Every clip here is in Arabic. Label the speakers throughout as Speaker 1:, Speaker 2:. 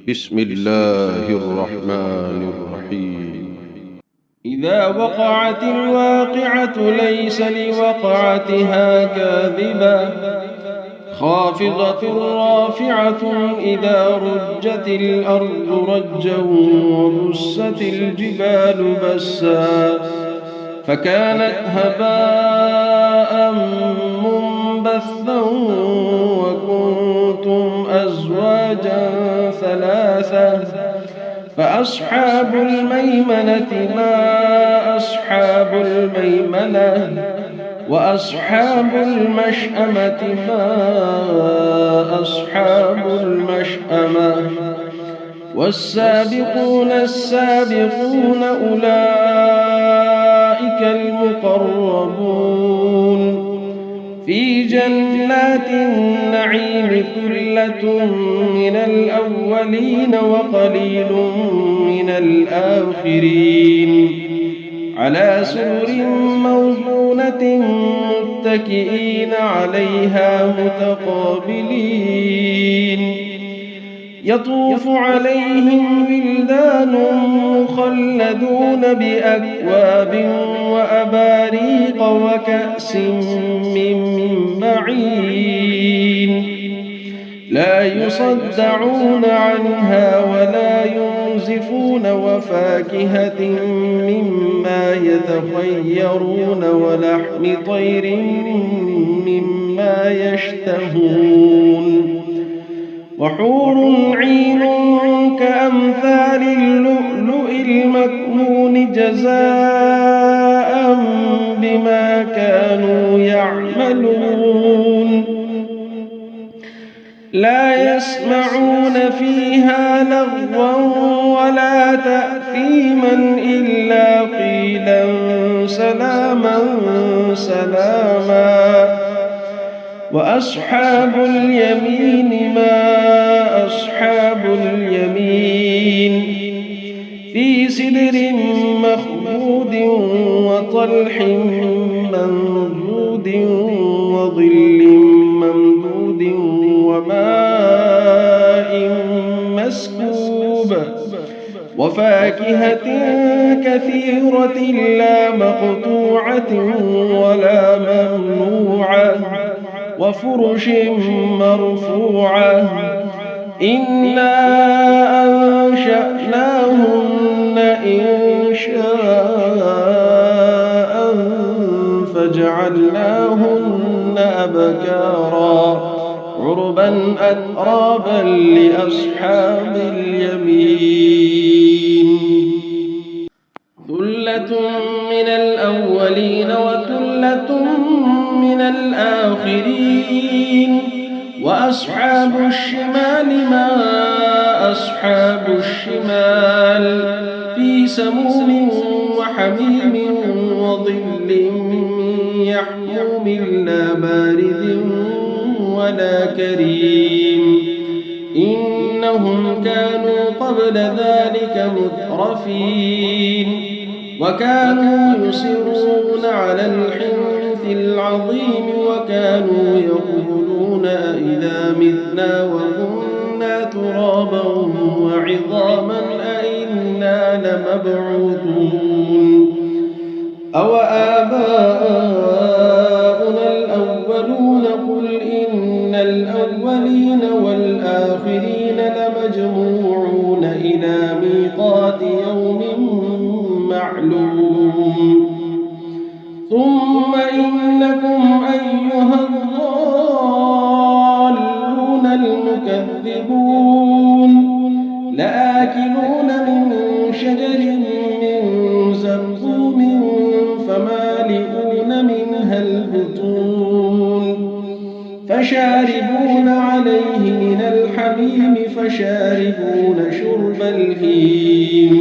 Speaker 1: بسم الله الرحمن الرحيم.
Speaker 2: إذا وقعت الواقعة ليس لوقعتها كاذبة خافضة رافعة إذا رجت الأرض رجا وبست الجبال بسا فكانت هباء منبثا وكنتم أزواجا ثلاثة فأصحاب الميمنة ما أصحاب الميمنة وأصحاب المشأمة ما أصحاب المشأمة والسابقون السابقون أولئك المقربون في جنات النعيم ثلة من الأولين وقليل من الآخرين على سرر موضونة متكئين عليها متقابلين يطوف عليهم ولدان مخلدون بأكواب وأباريق وكأس من معين لا يصدعون عنها ولا ينزفون وفاكهة مما يتخيرون ولحم طير مما يشتهون وحور عين كأمثال اللؤلؤ المكنون جزاء بما كانوا يعملون لا يسمعون فيها لغوا ولا تأثيما إلا قيلا سلاما سلاما وأصحاب اليمين ما أصحاب اليمين في سدر مخضود وطلح منضود وظل ممدود وماء مسكوب وفاكهة كثيرة لا مقطوعة ولا ممنوعة وفرش مرفوعة إنا أنشأناهن إنشاء فجعلناهن أبكارا عربا أترابا لأصحاب اليمين ثلة من الأولين وثلة من الآخرين وأصحاب الشمال ما أصحاب الشمال في سموم وحميم وظل يحموم لا بارد ولا كريم إنهم كانوا قبل ذلك مترفين وكانوا يصرون على الحنث العظيم وكانوا يقولون أئذا متنا وكنا ترابا وعظاما أئنا لمبعوثون أو آباؤنا الأولون قل إن الأولين والآخرين لمجموعون إلى ميقات يوم معلوم ثم إنكم أيها الضالون المكذبون لآكلون من شجر من زقوم فمالئون منها البطون فشاربون عليه من الحميم فشاربون شرب الهيم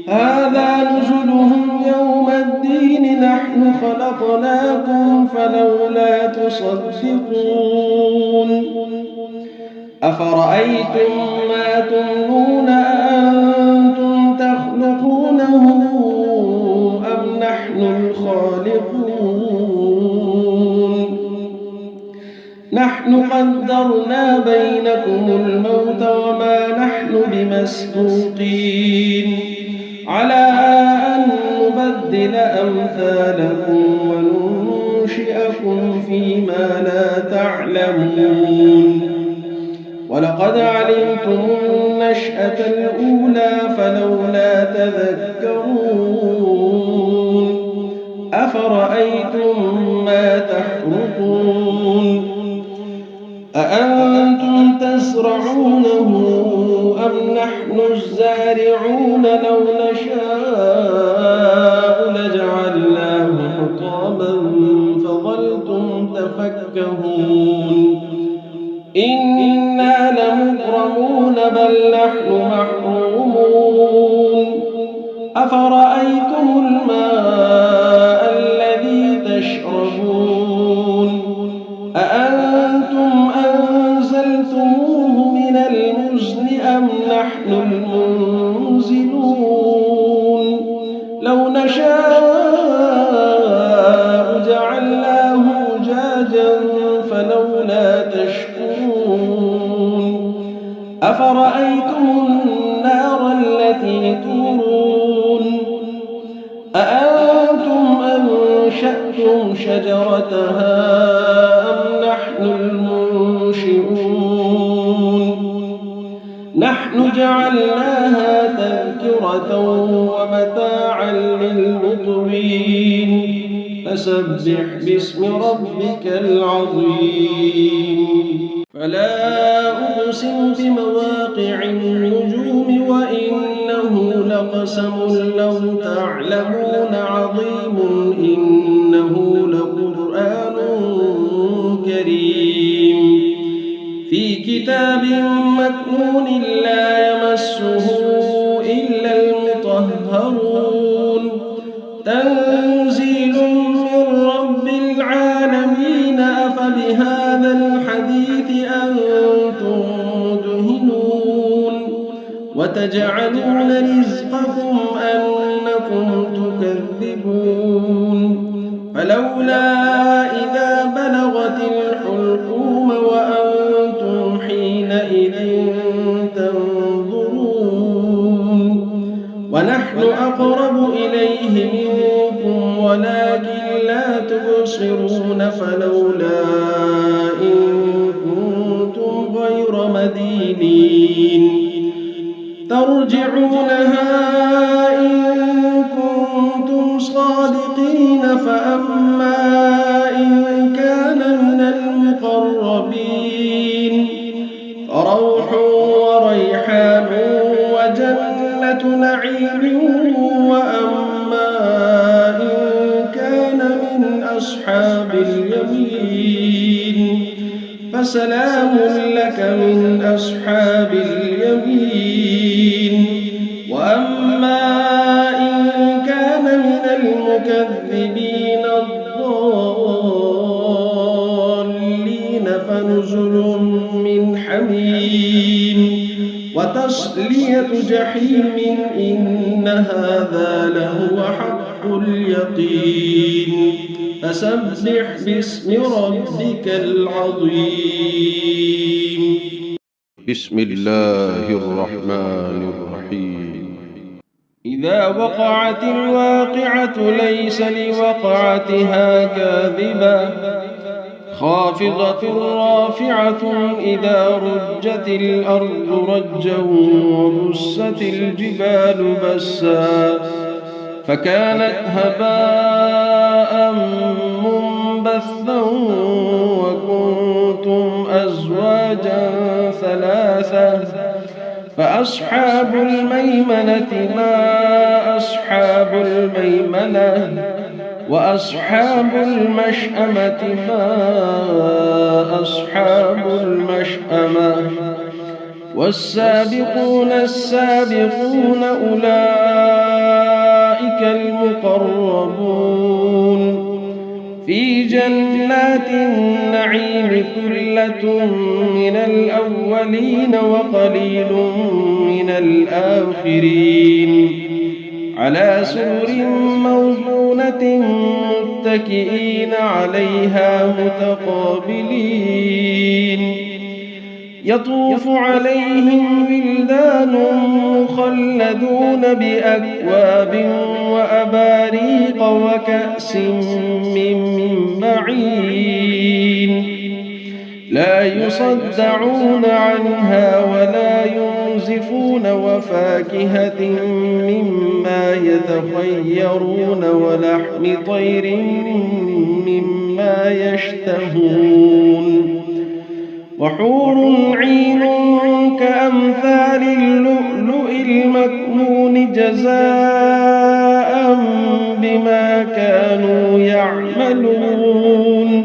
Speaker 2: هذا نزلهم يوم الدين نحن خلقناكم فلولا تصدقون أفرأيتم ما تمنون أأنتم تخلقونه أم نحن الخالقون نحن قدرنا بينكم الموت وما نحن بمسبوقين على أن نبدل أمثالكم وننشئكم فيما لا تعلمون ولقد علمتم النشأة الأولى فلولا تذكرون أفرأيتم ما تحرثون أأنتم تزرعونه أم نحن الزارعون لو نشاء لجعلناه حطاما فظلتم تفكهون إنا لمغرمون بل نحن محرومون أفرأيتم الماء الذي تشربون أأنتم أنزلتموه من المزن أم نحن المنزلون لو نشاء جعلناه أجاجا فلولا تشكرون أفرأيتم النار التي تورون أأنتم أنشأتم شجرتها أم نحن المنشئون نحن جعلناها تذكرة ومتاعا للمقوين فسبح باسم ربك العظيم فلا أقسم بمواقع النجوم وإنه لقسم لو تعلمون عظيم إنه لقرآن كريم في كتاب مكنون لا يمسه إلا المطهرون تنزيل من رب العالمين أفبهذا الحديث أنتم مدهنون وتجعلون رزقكم أنكم تكذبون فلولا إذا بلغت الحلقوم وأنتم حينئذ تنظرون ونحن أقرب إليه منكم ولكن لا تبصرون فلولا إن كنتم غير مدينين ترجعونها إن كنتم صادقين فأما إن كان من المقربين فروح وريحان وجنة نعيم وأما إن كان من أصحاب اليمين فسلام لك من أصحاب اليمين وأما إن كان من المكذبين الضالين فنزل من حميم وتصلية جحيم إن هذا لهو حق اليقين فسبح باسم ربك العظيم
Speaker 1: بسم الله الرحمن الرحيم
Speaker 2: إذا وقعت الواقعة ليس لوقعتها كاذبة خافضة رافعة إذا رجت الأرض رجا وبست الجبال بسا فكانت هباء منبثا وكنتم أزواجا ثلاثة فأصحاب الميمنة ما أصحاب الميمنة وأصحاب المشأمة ما أصحاب المشأمة والسابقون السابقون أولئك المقربون في جنات النعيم ثلة من الأولين وقليل من الآخرين على سرر موضونة متكئين عليها متقابلين يطوف عليهم ولدان مخلدون بأكواب وأباريق وكأس من معين لا يصدعون عنها ولا ينزفون وفاكهة مما يتخيرون ولحم طير مما يشتهون وحور عين كأمثال اللؤلؤ المكنون جزاء بما كانوا يعملون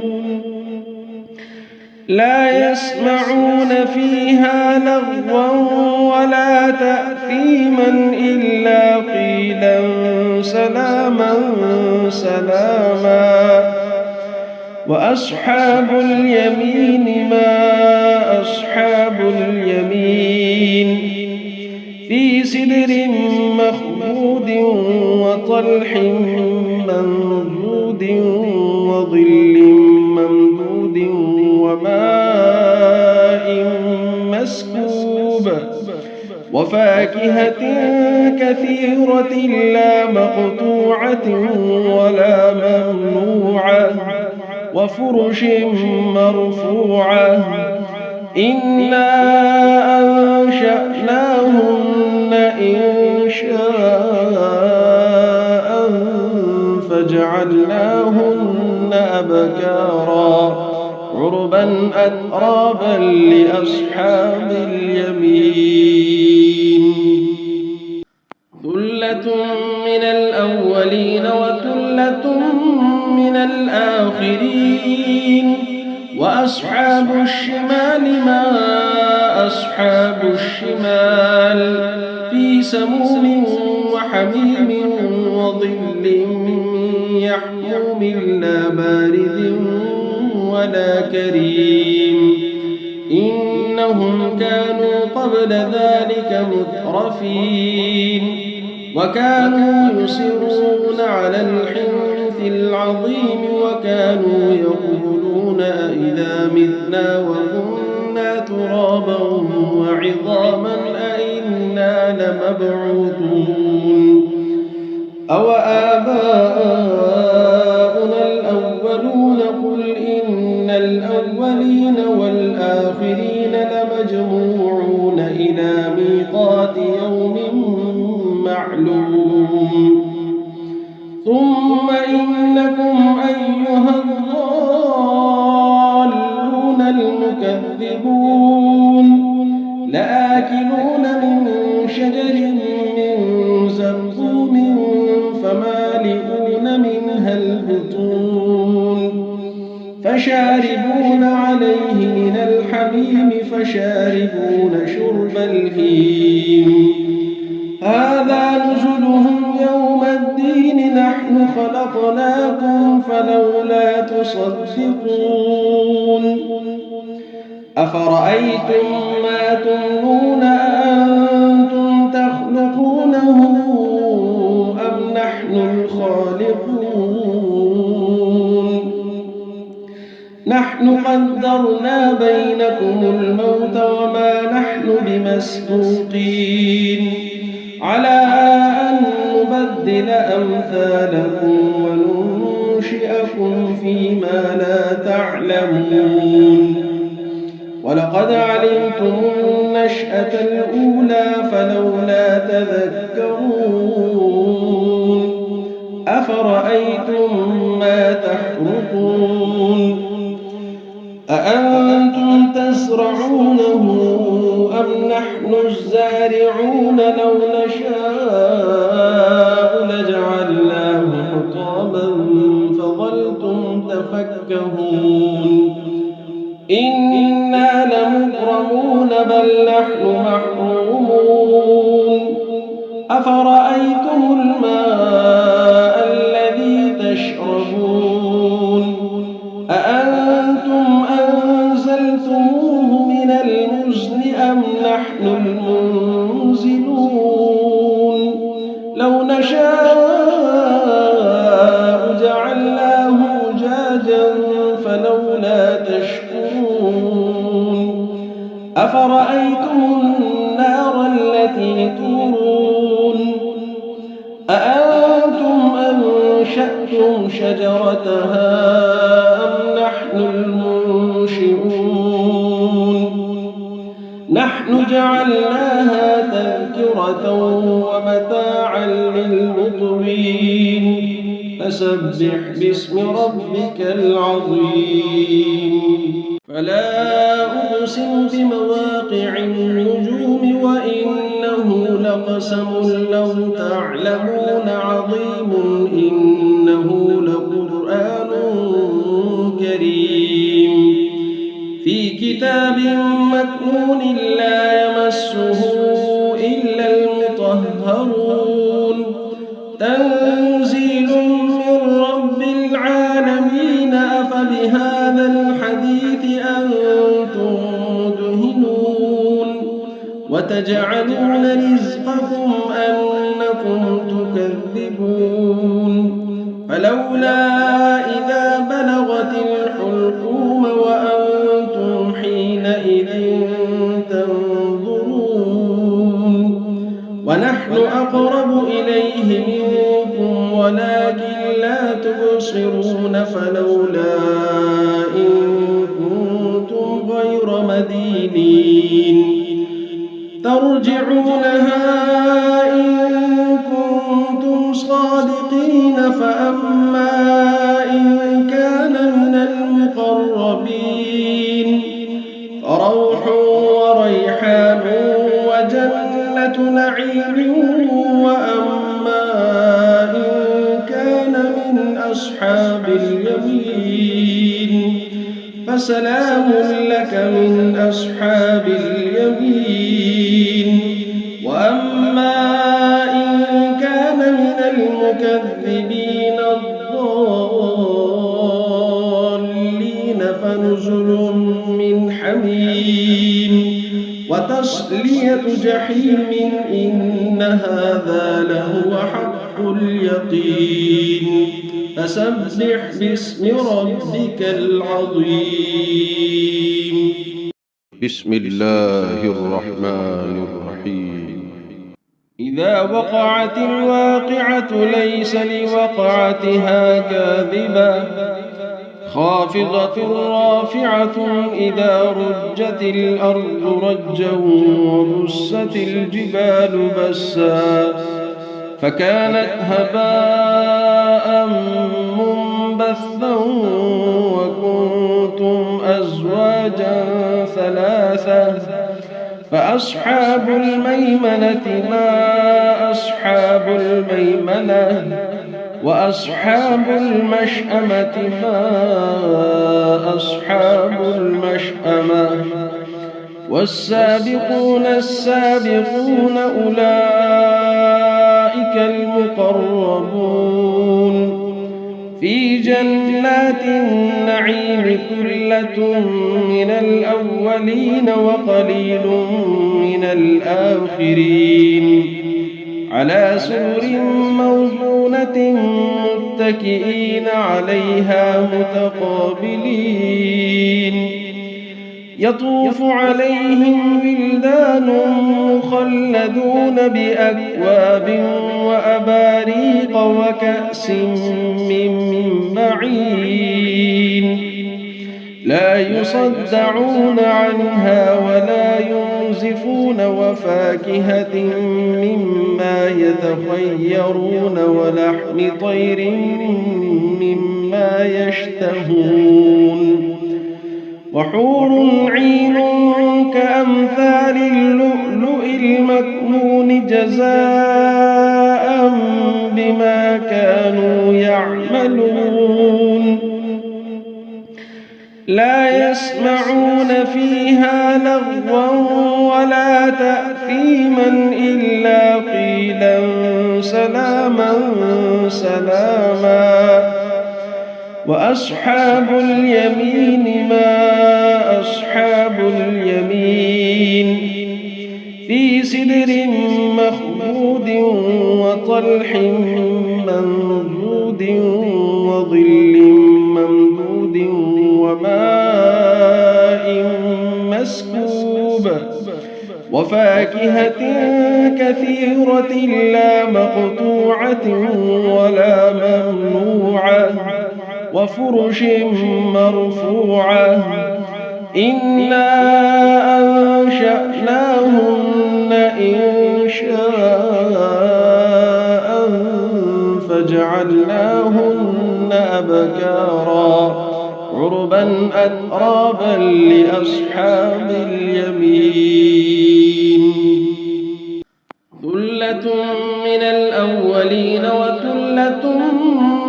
Speaker 2: لا يسمعون فيها لغوا ولا تأثيما إلا قيلا سلاما سلاما وأصحاب اليمين ما أصحاب اليمين في سدر مخضود وطلح منضود وظل ممدود وماء مسكوب وفاكهة كثيرة لا مقطوعة ولا ممنوعة وفرش مرفوعة إنا أنشأناهن إنشاء فجعلناهن أبكارا عربا أترابا لأصحاب اليمين ثلة من الأولين وثلة من الآخرين وأصحاب الشمال ما أصحاب الشمال في سموم وحميم وظل يحموم لا بارد ولا كريم إنهم كانوا قبل ذلك مترفين وكانوا يصرون على الحنث العظيم وكانوا يقولون أئذا متنا وكنا ترابا وعظاما أئنا لمبعوثون أو آباؤنا الأولون قل إن الأولين والآخرين لمجموعون إلى ميقات يوم معلوم ثم إنكم أيها الضالون المكذبون لآكلون من شجر من زقوم فمالئون منها البطون فشاربون عليه من الحميم فشاربون شرب الهيم هذا نزلهم يوم الدين نحن خلقناكم فلولا تصدقون أفرأيتم ما تمنون أأنتم تخلقونه أم نحن الخالقون نحن قدرنا بينكم الموت وما نحن بمسبوقين على أن نبدل أمثالكم وننشئكم فيما لا تعلمون ولقد علمتم النشأة الأولى فلولا تذكرون أفرأيتم ما تحرثون أأنتم تزرعونه أم نحن الزارعون لو نشاء لجعلناه حطاما فظلتم تفكهون إنا لمغرمون بل نحن محرومون أفرأيتم الماء الذي تشربون أأنتم أنزلتموه من المزن أم نحن المنزلون لو نشاء جعلناه أجاجا فلولا تشكرون أفرأيتم النار التي تورون أنشأتم شجرتها أم نحن المنشئون نحن جعلناها تذكرة ومتاعا للمقوين فسبح باسم ربك العظيم فلا أقسم بمواقع النجوم وإنه لقسم لو تعلمون عظيم إنه لقرآن كريم في كتاب مكنون لا يمسه إلا المطهرون تنزيل من رب العالمين أفبهذا الحديث أنتم مدهنون وتجعلون رزقكم أنكم تكذبون فلولا إذا بلغت الحلقوم وأنتم حينئذ تنظرون ونحن أقرب إليه منكم ولكن لا تبصرون فلولا إن كنتم غير مدينين ترجعونها إن كنتم صادقين فأما إن كان من المقربين فروح وريحان وجنة نعيم وأما إن كان من أصحاب اليمين فسلام لك من أصحاب اليمين وأما إن كان من المكذبين الضالين فنزل من حميم وتصلية جحيم إن هذا لهو حق اليقين فسبح باسم ربك العظيم
Speaker 1: بسم الله الرحمن الرحيم
Speaker 2: إذا وقعت الواقعة ليس لوقعتها كاذبة خافضة رافعة إذا رجت الأرض رجا وبست الجبال بسا فكانت هباء منبثا وكنتم أزواجا ثلاثة فأصحاب الميمنة ما أصحاب الميمنة وأصحاب المشأمة ما أصحاب المشأمة والسابقون السابقون أولئك المقربون في جنات النعيم ثلة من الأولين وقليل من الآخرين على سرر موضونة متكئين عليها متقابلين يطوف عليهم ولدان مخلدون بأكواب وأباريق وكأس من معين لا يصدعون عنها ولا ينزفون وفاكهة مما يتخيرون ولحم طير مما يشتهون وحور عين كأمثال اللؤلؤ المكنون جزاء بما كانوا يعملون لا يسمعون فيها لغوا ولا تأثيما إلا قيلا سلاما سلاما وأصحاب اليمين ما أصحاب اليمين في سدر مخضود وطلح منضود وظل ممدود وماء مسكوب وفاكهة كثيرة لا مقطوعة ولا ممنوعة وفرش مرفوعة إنا أنشأناهن إنشاء فجعلناهن أبكارا عربا أترابا لأصحاب اليمين ثلة من الأولين وثلة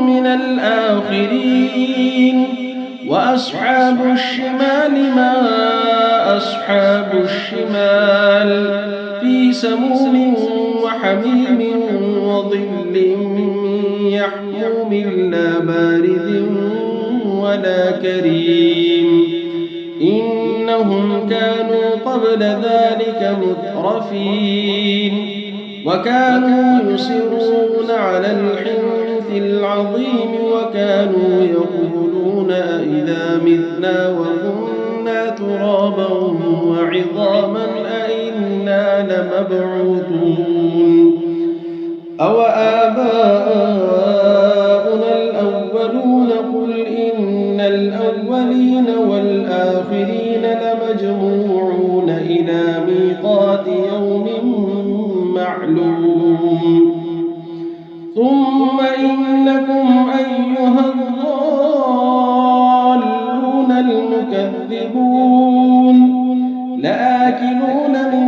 Speaker 2: من الآخرين وأصحاب الشمال ما أصحاب الشمال في سموم وحميم وظل من يحموم لا بارد ولا كريم إنهم كانوا قبل ذلك مترفين وكانوا يصرون على الحنث العظيم وكانوا يقولون أئذا متنا وكنا ترابا وعظاما أئنا لمبعوثون أو آباؤنا الأولون قل إن الأولين والآخرين لمجموعون إلى ميقات يوم معلوم ثم إنكم أيها الضالون المكذبون لآكلون من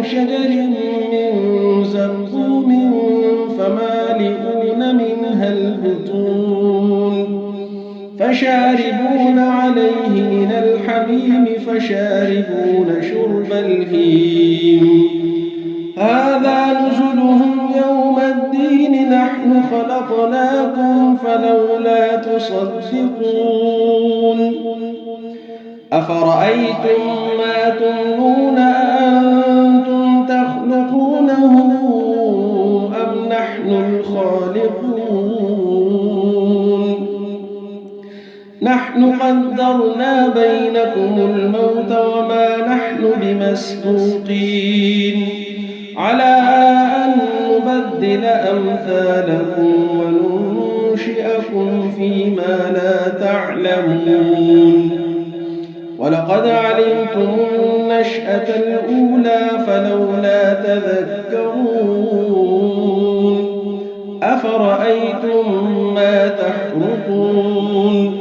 Speaker 2: شجر من زقوم فمالئون منها البطون فشاربون عليه من الحميم فشاربون شرب الهيم هذا نزلهم يوم الدين نحن خلقناكم فلولا تصدقون أفرأيتم ما تمنون أأنتم تخلقونه أم نحن الخالقون نحن قدرنا بينكم الموت وما نحن بمسبوقين على أن نبدل أمثالكم وننشئكم فيما لا تعلمون ولقد علمتم النشأة الأولى فلولا تذكرون أفرأيتم ما تحرثون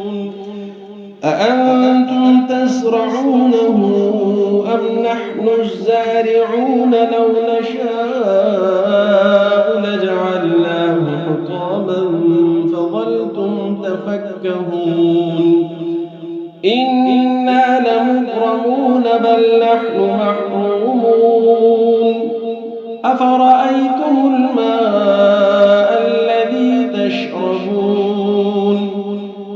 Speaker 2: أأنتم تزرعونه أم نحن الزارعون لو نشاء لجعلناه حطاما فظلتم تفكهون إنا لمغرمون بل نحن محرومون أفرأيتم الماء الذي تشربون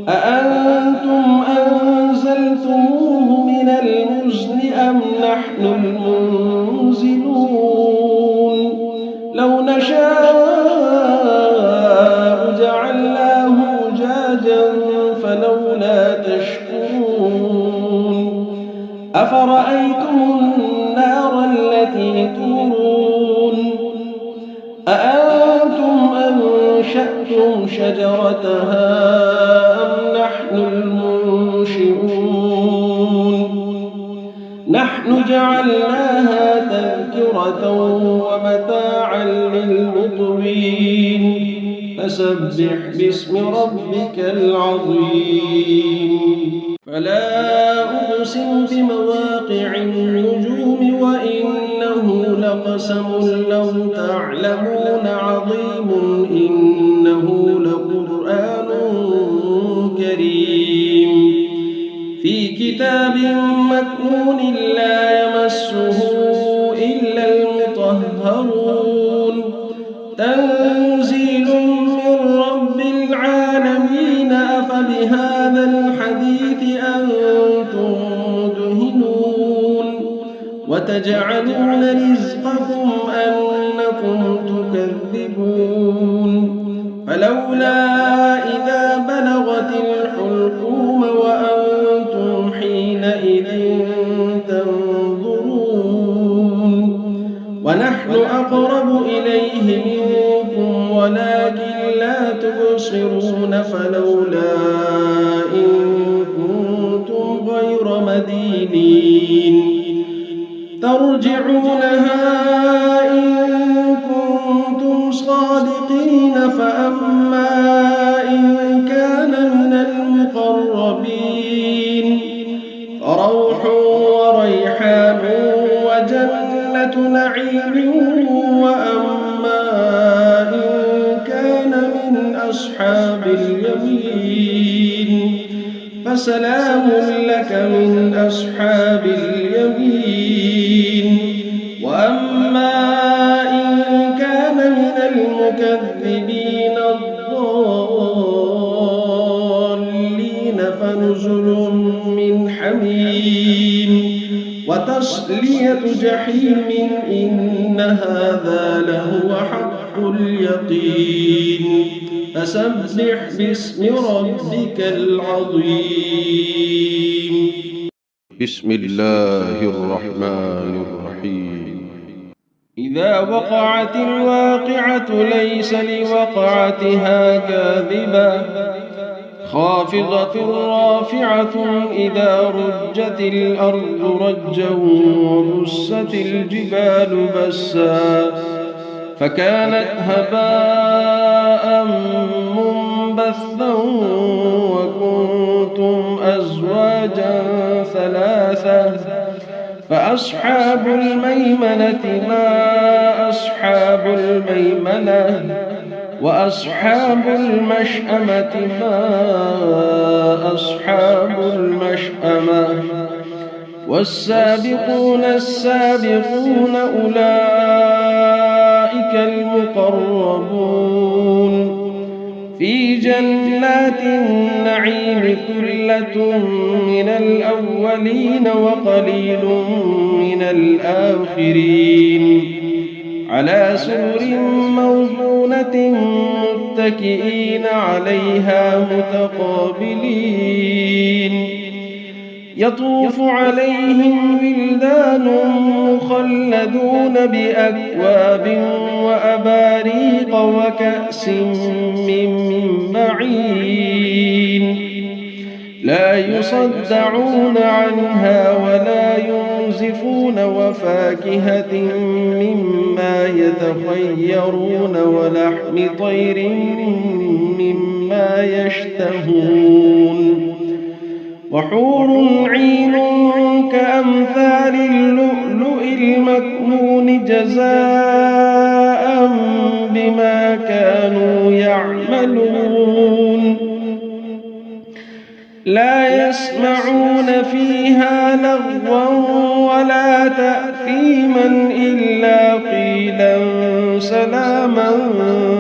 Speaker 2: أأنتم أنزلتموه من المزن أم نحن المنزلون لو نشاء جعلناه أجاجا فلولا تشكرون أفرأيتم النار التي تورون أأنتم أنشأتم شجرتها أم نحن المنشئون نحن جعلناها تذكرة ومتاعا للمقوين فسبح باسم ربك العظيم فلا أقسم بمواقع النجوم وإنه لقسم لو تعلمون عظيم إنه لقرآن كريم في كتاب مكنون لا يمسه إلا المطهرون تنزيل من رب العالمين أفبهذا الحديث أنتم مدهنون وتجعلون رزقكم أنكم تكذبون فلولا إذا بلغت الحلقوم وأنتم حينئذ تنظرون أقرب إليه منكم ولكن لا تبصرون فلولا إن كنتم غير مدينين ترجعونها إن كنتم صادقين فأما إن كان من المقربين فروح وريحان وجنة نعيم وأما إن كان من أصحاب اليمين فسلام لك من أصحاب اليمين وأما إن كان من المكذبين الضالين فنزل من حميم وتصلية جحيم إن هذا لهو حق اليقين فسبح باسم ربك العظيم.
Speaker 1: بسم الله الرحمن الرحيم.
Speaker 2: إذا وقعت الواقعة ليس لوقعتها كاذبة خافضة رافعة إذا رجت الأرض رجا وبست الجبال بسا فكانت هباء منبثا وكنتم أزواجا ثلاثة فأصحاب الميمنة ما أصحاب الميمنة وأصحاب المشأمة ما أصحاب المشأمة والسابقون السابقون أولئك المقربون في جنات النعيم ثلة من الأولين وقليل من الآخرين على سرر موضونة متكئين عليها متقابلين يطوف عليهم ولدان مخلدون بأكواب وأباريق وكأس من معين لا يصدعون عنها ولا ينزفون وفاكهة مما يتخيرون ولحم طير مما يشتهون وحور عين كأمثال اللؤلؤ المكنون جزاء بما كانوا يعملون لا يسمعون فيها لغوا ولا تأثيما إلا قيلا سلاما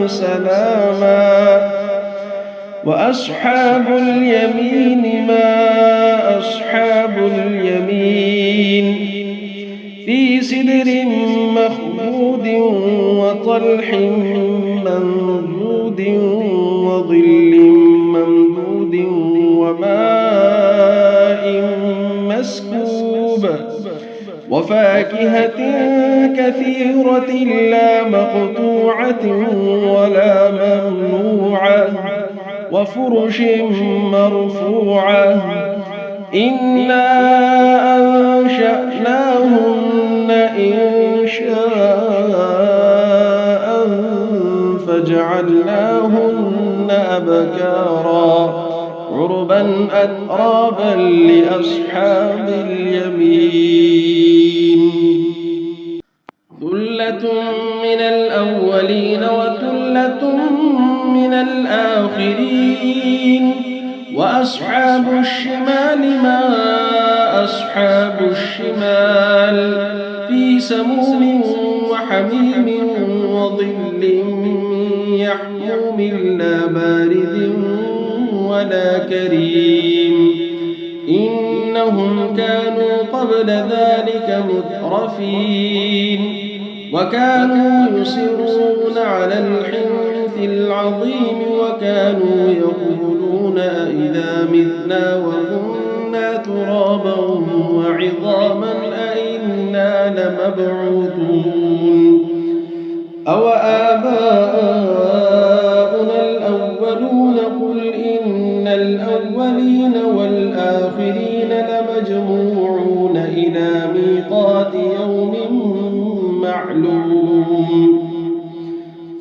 Speaker 2: سلاما وأصحاب اليمين ما أصحاب اليمين في سدر مخضود وطلح منضود وظل ممدود وماء مسكوب وفاكهة كثيرة لا مقطوعة ولا ممنوعة وفرش مرفوعة إنا أنشأناهن إنشاء فجعلناهن أبكارا عربا أترابا لأصحاب اليمين ثلة من الأولين وثلة من الآخرين وأصحاب الشمال ما أصحاب الشمال في سموم وحميم وظل من يحموم لا بارد ولا كريم إنهم كانوا قبل ذلك مترفين وكانوا يصرون على الحنث العظيم وكانوا يقولون أئذا متنا وكنا ترابا وعظاما أئنا لمبعوثون أوآباؤنا الأولون قل إن الأولين والآخرين لمجموعون إلى ميقات يوم معلوم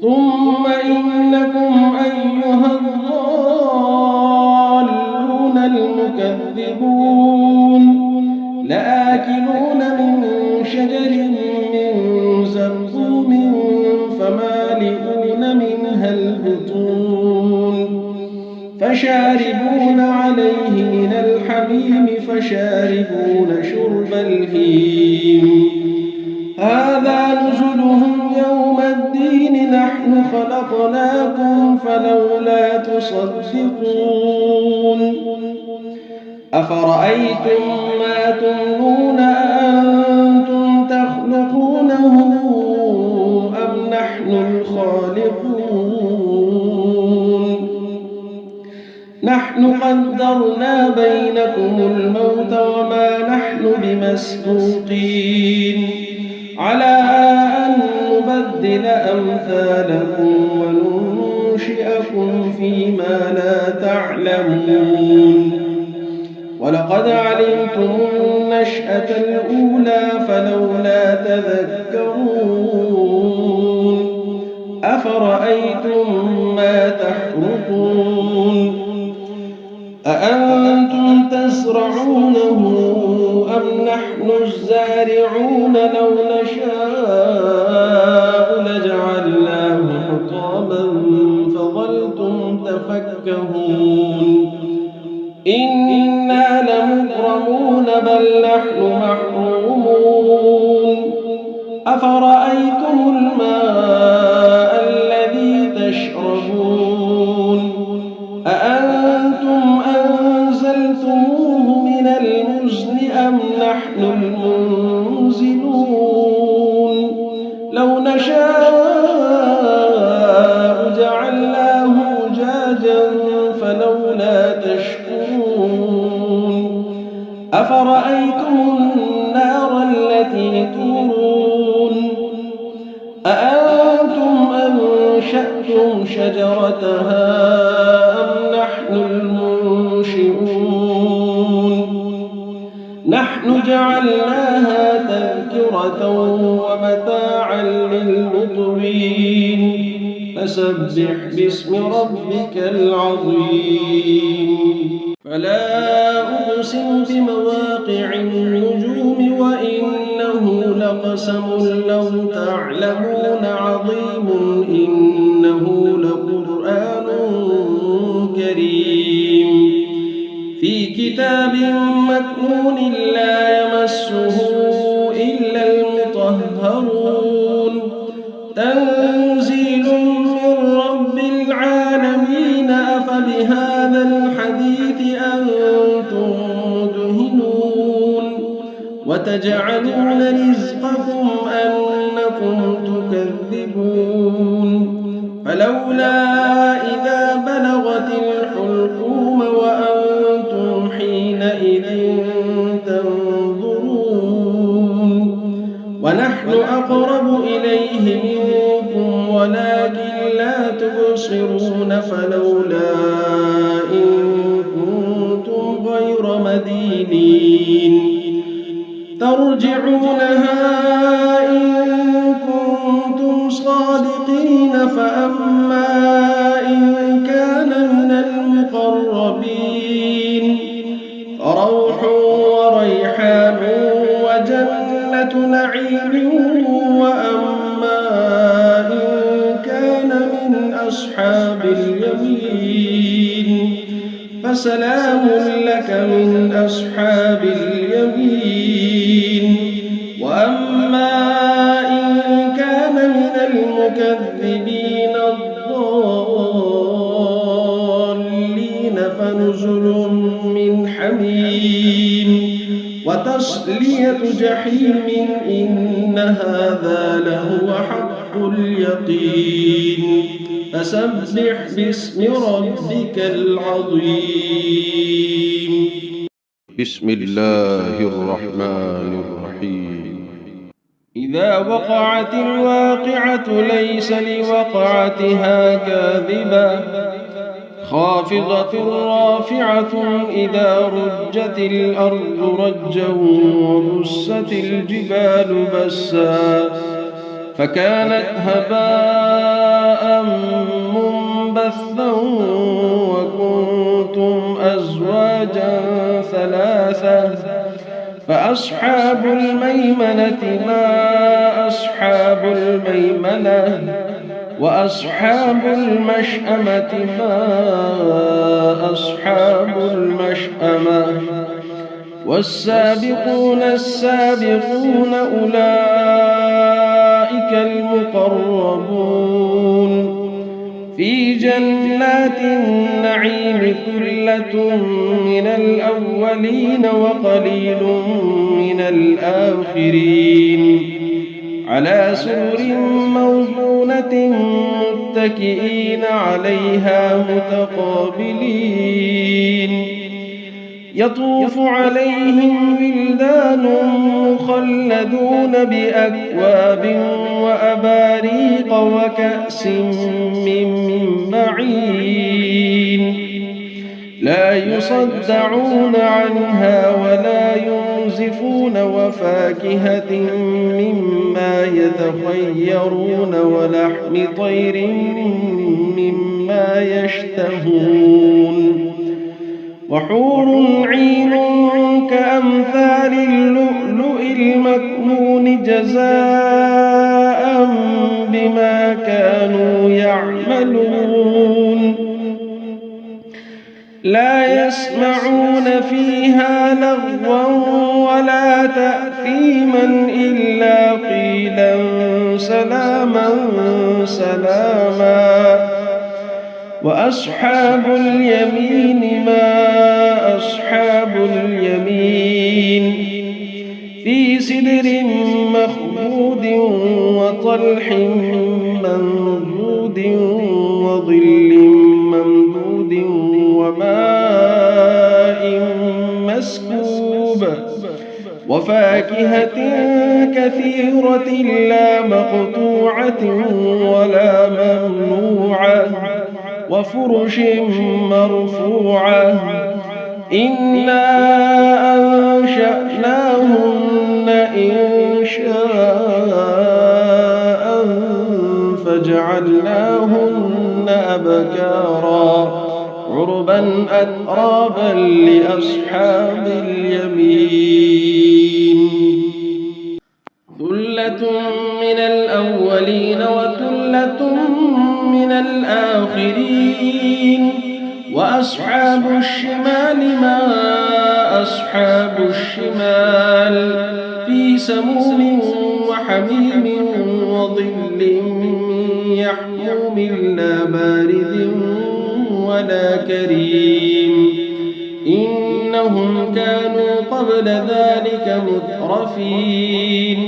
Speaker 2: ثم إنكم أيها الضالون المكذبون لآكلون من شجر من زقوم فمالئون منها البطون فشاربون عليه من الحميم فشاربون شرب الهيم هذا نزلهم يوم الدين نحن خلقناكم فلولا تصدقون أفرأيتم ما تمنون أأنتم تخلقونه أم نحن الخالقون نحن قدرنا بينكم الموت وما نحن بمسبوقين على أن نبدل أمثالكم وننشئكم فيما لا تعلمون ولقد علمتم النشأة الأولى فلولا تذكرون أفرأيتم ما تحرثون أأنتم تزرعونه أم نحن الزارعون لو نشاء لجعلناه حطاما فظلتم تفكهون إنا لمغرمون بل نحن محرومون أفرأيتم الماء الذي تشربون أأنتم أنزلتموه من المزن أم نحن المنزلون لو نشاء جعلناه أجاجا فلولا تشكرون أفرأيتم النار التي تورون أأنتم أنشأتم شجرتها أم نحن المنشئون نحن جعلناها تذكرة ومتاعا للمقوين فسبح باسم ربك العظيم فلا أقسم بمواقع النجوم وإنه لقسم لو تعلمون عظيم إنه لقرآن كريم في كتاب مكنون لا يمسه إلا المطهرون تنزيل من رب العالمين أفبهذا الحديث أنتم مدهنون وتجعلون رزقكم أنكم تكذبون فلولا إذا بلغت الحلقوم وأنتم حينئذ تنظرون ونحن أقرب إليه منكم ولكن لا تبصرون فلولا إن كنتم غير مدينين ترجعونها إن كنتم صادقين فأما إن كان من المقربين فروح وريحان وجنة نعيم وأما إن كان من أصحاب اليمين فسلام لك من أصحاب اليمين وأما إن كان من المكذبين الضالين فنزل من حميم وتصلية جحيم إن هذا لهو حق اليقين فسبح باسم ربك العظيم
Speaker 1: بسم الله الرحمن الرحيم
Speaker 2: إذا وقعت الواقعة ليس لوقعتها كاذبة خافضة رافعة إذا رجت الأرض رجا وبست الجبال بسا فكانت هباء منبثا وكنتم أزواجا ثلاثة فأصحاب الميمنة ما أصحاب الميمنة وأصحاب المشأمة ما أصحاب المشأمة والسابقون السابقون أولئك المقربون في جنات النعيم ثلة من الأولين وقليل من الآخرين على سرر موضونة متكئين عليها متقابلين يطوف عليهم ولدان مخلدون بأكواب وأباريق وكأس من معين لا يصدعون عنها ولا ينزفون وفاكهة مما يتخيرون ولحم طير مما يشتهون وحور عين كأمثال اللؤلؤ المكنون جزاء بما كانوا يعملون لا يسمعون فيها لغوا ولا تأثيما إلا قيلا سلاما سلاما وأصحاب اليمين ما أصحاب اليمين في سدر مخضود وطلح منضود وظل ممدود وماء مسكوب وفاكهة كثيرة لا مقطوعة ولا ممنوعة وفرش مرفوعة إنا أنشأناهن إنشاء فجعلناهن أبكارا عربا أترابا لأصحاب اليمين ثلة من الأولين وثلة من الآخرين وأصحاب الشمال ما أصحاب الشمال في سموم وحميم وظل من يحموم لا بارد ولا كريم إنهم كانوا قبل ذلك مترفين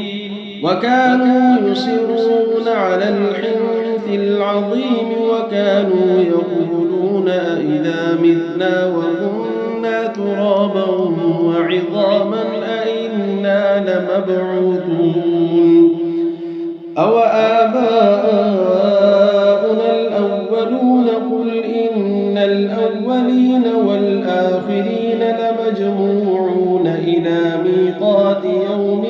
Speaker 2: وكانوا يصرون على الحنث العظيم وكانوا يقولون أئذا متنا وكنا ترابا وعظاما أئنا لمبعوثون أو آباؤنا الأولون قل إن الأولين والآخرين لمجموعون إلى ميقات يوم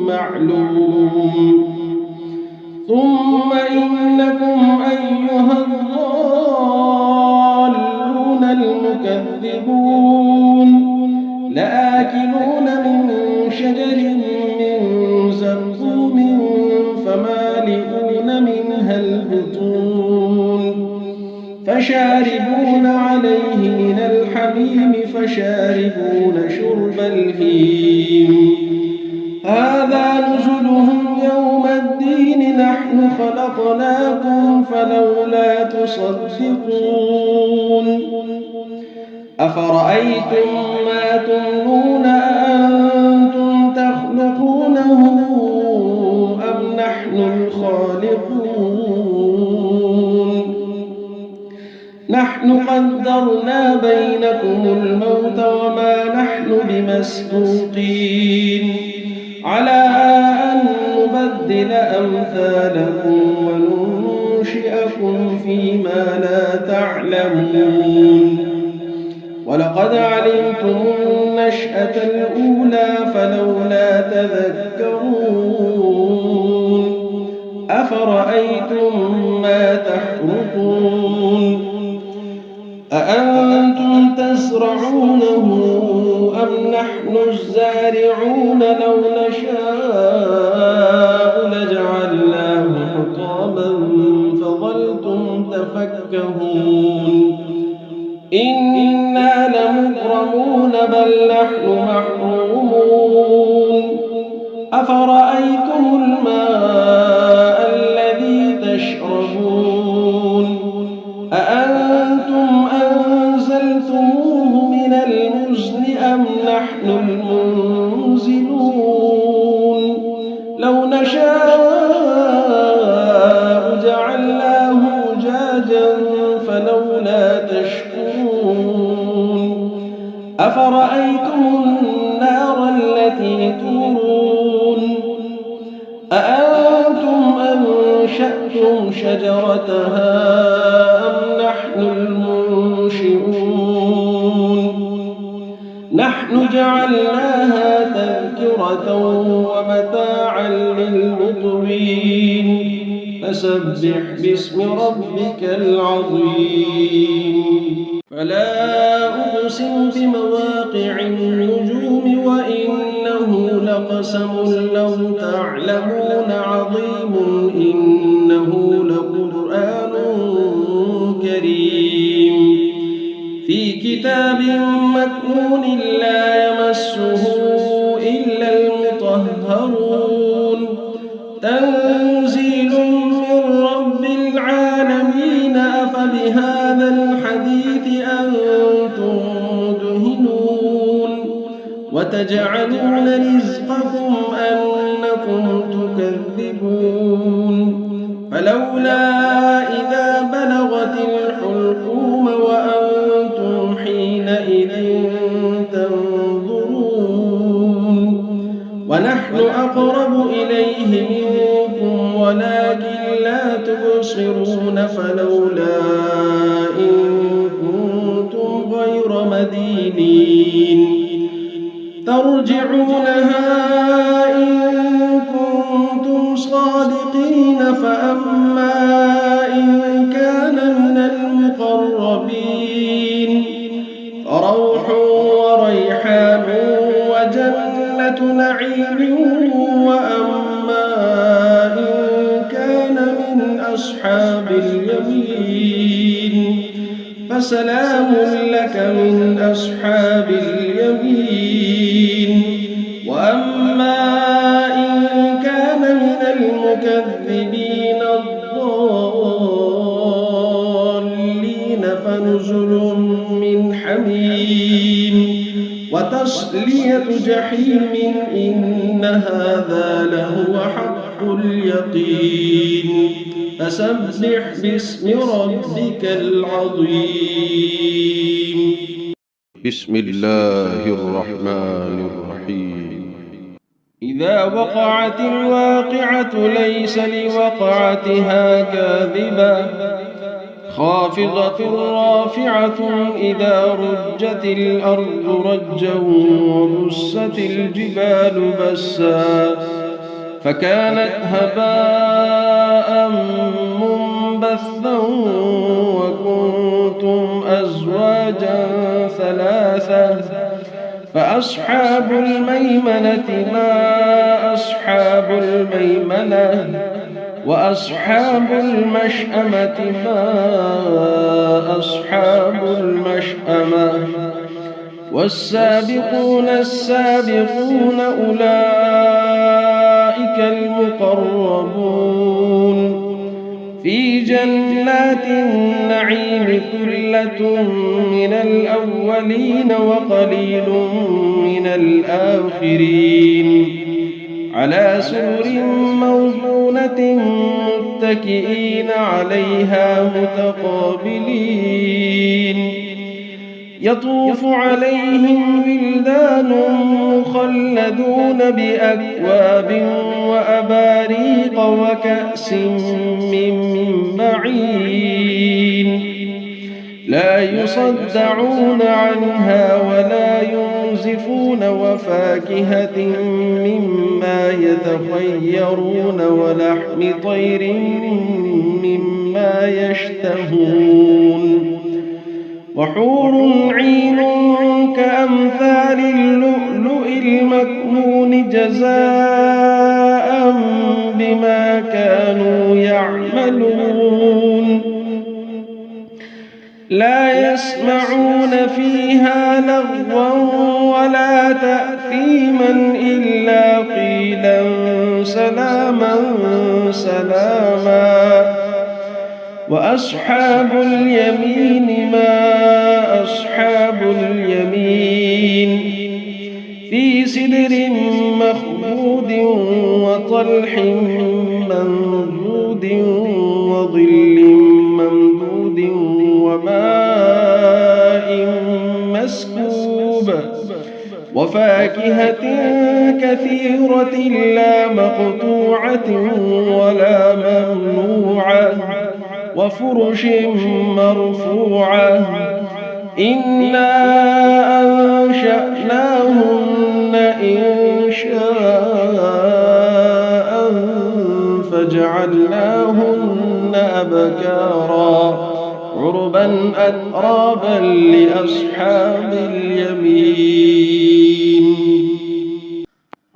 Speaker 2: معلوم ثم إنكم أيها الضالون المكذبون لآكلون من شجر من زقوم فمالئون منها البطون فشاربون عليه من الحميم فشاربون شرب الهيم هذا نزلهم يوم الدين نحن خلقناكم فلولا تصدقون أفرأيتم ما تمنون أأنتم تخلقونه أم نحن الخالقون نحن قدرنا بينكم الموت وما نحن بمسبوقين على أن نبدل أمثالكم وننشئكم فيما لا تعلمون ولقد علمتم النشأة الأولى فلولا تذكرون أفرأيتم ما تحرثون أأنتم تزرعونه أم نحن الزارعون لو نشاء لجعلناه حطاما فظلتم تفكهون إنا لمغرمون بل نحن محرومون أفرأيتم الماء الذي تشربون أأنتم أنزلتموه من المزن أم نحن المنزلون لو نشاء جعلناه أجاجا فلولا تشكرون أفرأيتم النار التي تورون أأنتم أنشأتم شجرتها أم نحن المنشئون نحن جعلناها تذكرة ومتاعا للمقوين فسبح باسم ربك العظيم فلا أقسم بمواقع النجوم وإنه لقسم لو تعلمون عظيم إنه لقرآن كريم في كتاب مكنون لا يمسه إلا المطهرون تنزيل من رب العالمين أفبهذا الحديث أنتم مدهنون وتجعلون رزقكم أنكم تكذبون فلولا إذا بلغت الحلقوم وأنتم حينئذ تنظرون ونحن أقرب إليه منكم ولكن لا تبصرون فلولا إن كنتم غير مدينين ترجعونها إن كنتم صادقين فأما إن كان من المقربين فروح وريحان وجنة نعيم وأما إن كان من أصحاب اليمين فسلام لك من أصحاب اليمين وأما إن كان من المكذبين الضالين فنزل من حميم وتصلية جحيم إن هذا لهو حق اليقين فسبح باسم ربك العظيم
Speaker 1: بسم الله الرحمن الرحيم
Speaker 2: إذا وقعت الواقعة ليس لوقعتها كاذبة خافضة رافعة إذا رجت الأرض رجا وبست الجبال بسا فكانت هباء منبثا وكنتم أزواجا ثلاثة فأصحاب الميمنة ما أصحاب الميمنة وأصحاب المشأمة ما أصحاب المشأمة والسابقون السابقون أولئك المقربون في جنات النعيم ثلة من الأولين وقليل من الآخرين على سرر موضونة متكئين عليها متقابلين يطوف عليهم ولدان مخلدون بأكواب وأباريق وكأس من معين لا يصدعون عنها ولا ينزفون وفاكهة مما يتخيرون ولحم طير مما يشتهون وحور عين كأمثال اللؤلؤ المكنون جزاء بما كانوا يعملون لا يسمعون فيها لغوا ولا تأثيما إلا قيلا سلاما سلاما وأصحاب اليمين ما أصحاب اليمين في سدر مخضود وطلح منضود وظل ممدود وماء مسكوب وفاكهة كثيرة لا مقطوعة ولا ممنوعة وفرش مرفوعة إنا أنشأناهن إنشاء فجعلناهن أبكارا عربا أترابا لأصحاب اليمين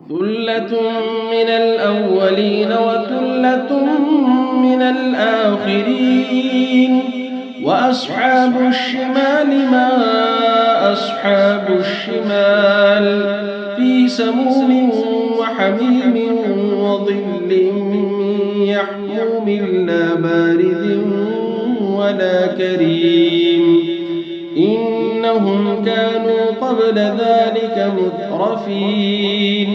Speaker 2: ثلة من الأولين وثلة من الآخرين وأصحاب الشمال ما أصحاب الشمال في سموم وحميم وظل من يحموم لا بارد ولا كريم إنهم كانوا قبل ذلك مترفين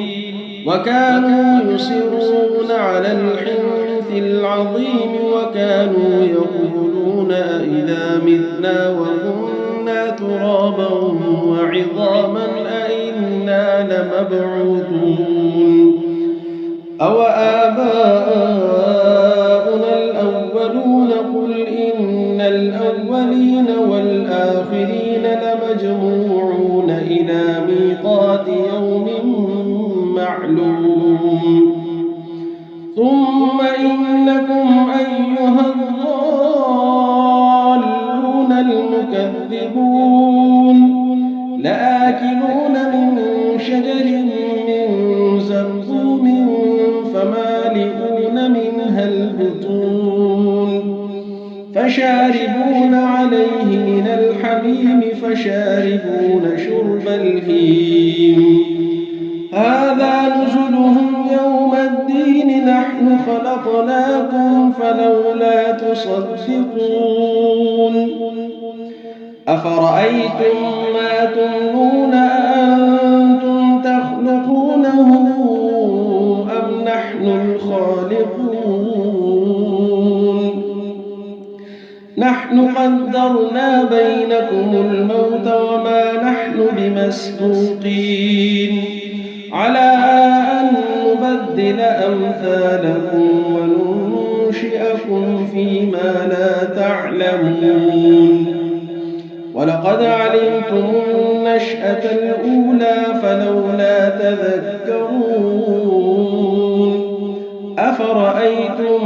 Speaker 2: وكانوا يصرون على الحنث العظيم وكانوا يقولون أئذا متنا وكنا ترابا وعظاما أئنا لمبعوثون أو آباؤنا الأولون قل إن الأولين والآخرين لمجموعون إلى ميقات يوم معلوم ثم إنكم أيها الضالون المكذبون لآكلون من شجر من زقوم فمالئون منها البطون فشاربون عليه من الحميم فشاربون شرب الهيم هذا نزلهم يوم الدين نحن خلقناكم فلولا تصدقون أفرأيتم ما تمنون أأنتم تخلقونه أم نحن الخالقون نحن قدرنا بينكم الموت وما نحن بمسبوقين على أن نبدل أمثالكم وننشئكم فيما لا تعلمون ولقد علمتم النشأة الأولى فلولا تذكرون أفرأيتم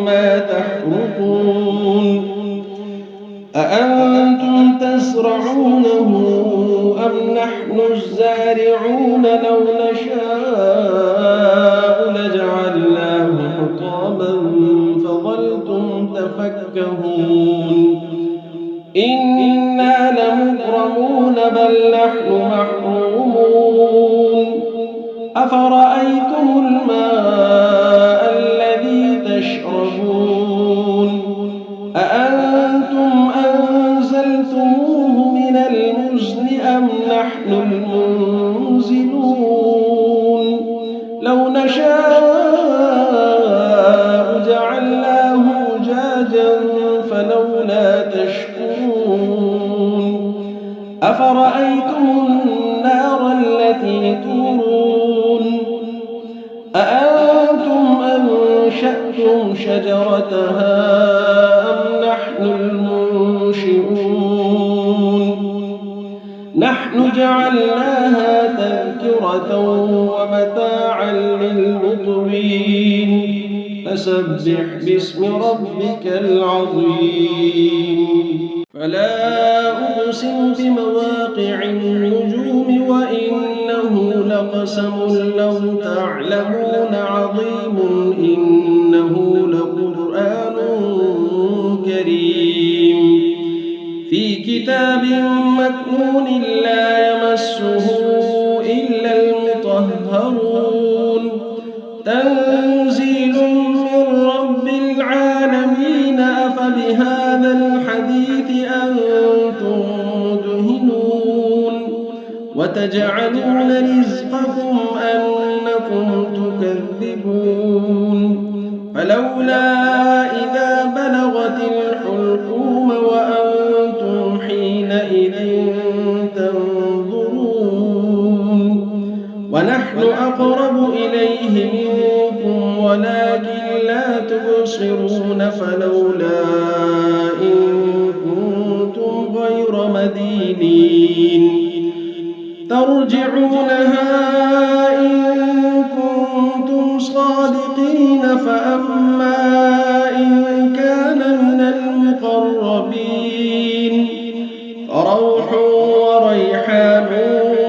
Speaker 2: ما تحرثون أأنتم تزرعونه أم نحن الزارعون لو نشاء لجعلناه حطاما فظلتم تفكهون إنا لمغرمون بل نحن محرومون أفرأيتم الماء الذي تشربون أأنتم أنزلتموه من المزن أم نحن المنزلون لو نشاء جعلناه أجاجا فلولا تشكرون أفرأيتم النار التي تورون أأنتم أنشأتم شجرتها أم نحن المنشئون نحن جعلناها تذكرة ومتاعا للمقوين فسبح باسم ربك العظيم فلا أقسم بمواقع النجوم وإنه لقسم لو تعلمون عظيم إنه لقرآن كريم في كتاب مكنون لا يمسه إلا المطهرون تنزيل من رب العالمين أفبهذا الحديث أنتم مدهنون وتجعلون رزقكم أنكم تكذبون فلولا إذا بلغت الحلقوم وأنتم حينئذ تنظرون ونحن أقرب إليه منكم ولكن لا تبصرون فلولا إن كنتم غير مدينين ترجعونها إن كنتم صادقين فأما إن كان من المقربين فروح وريحان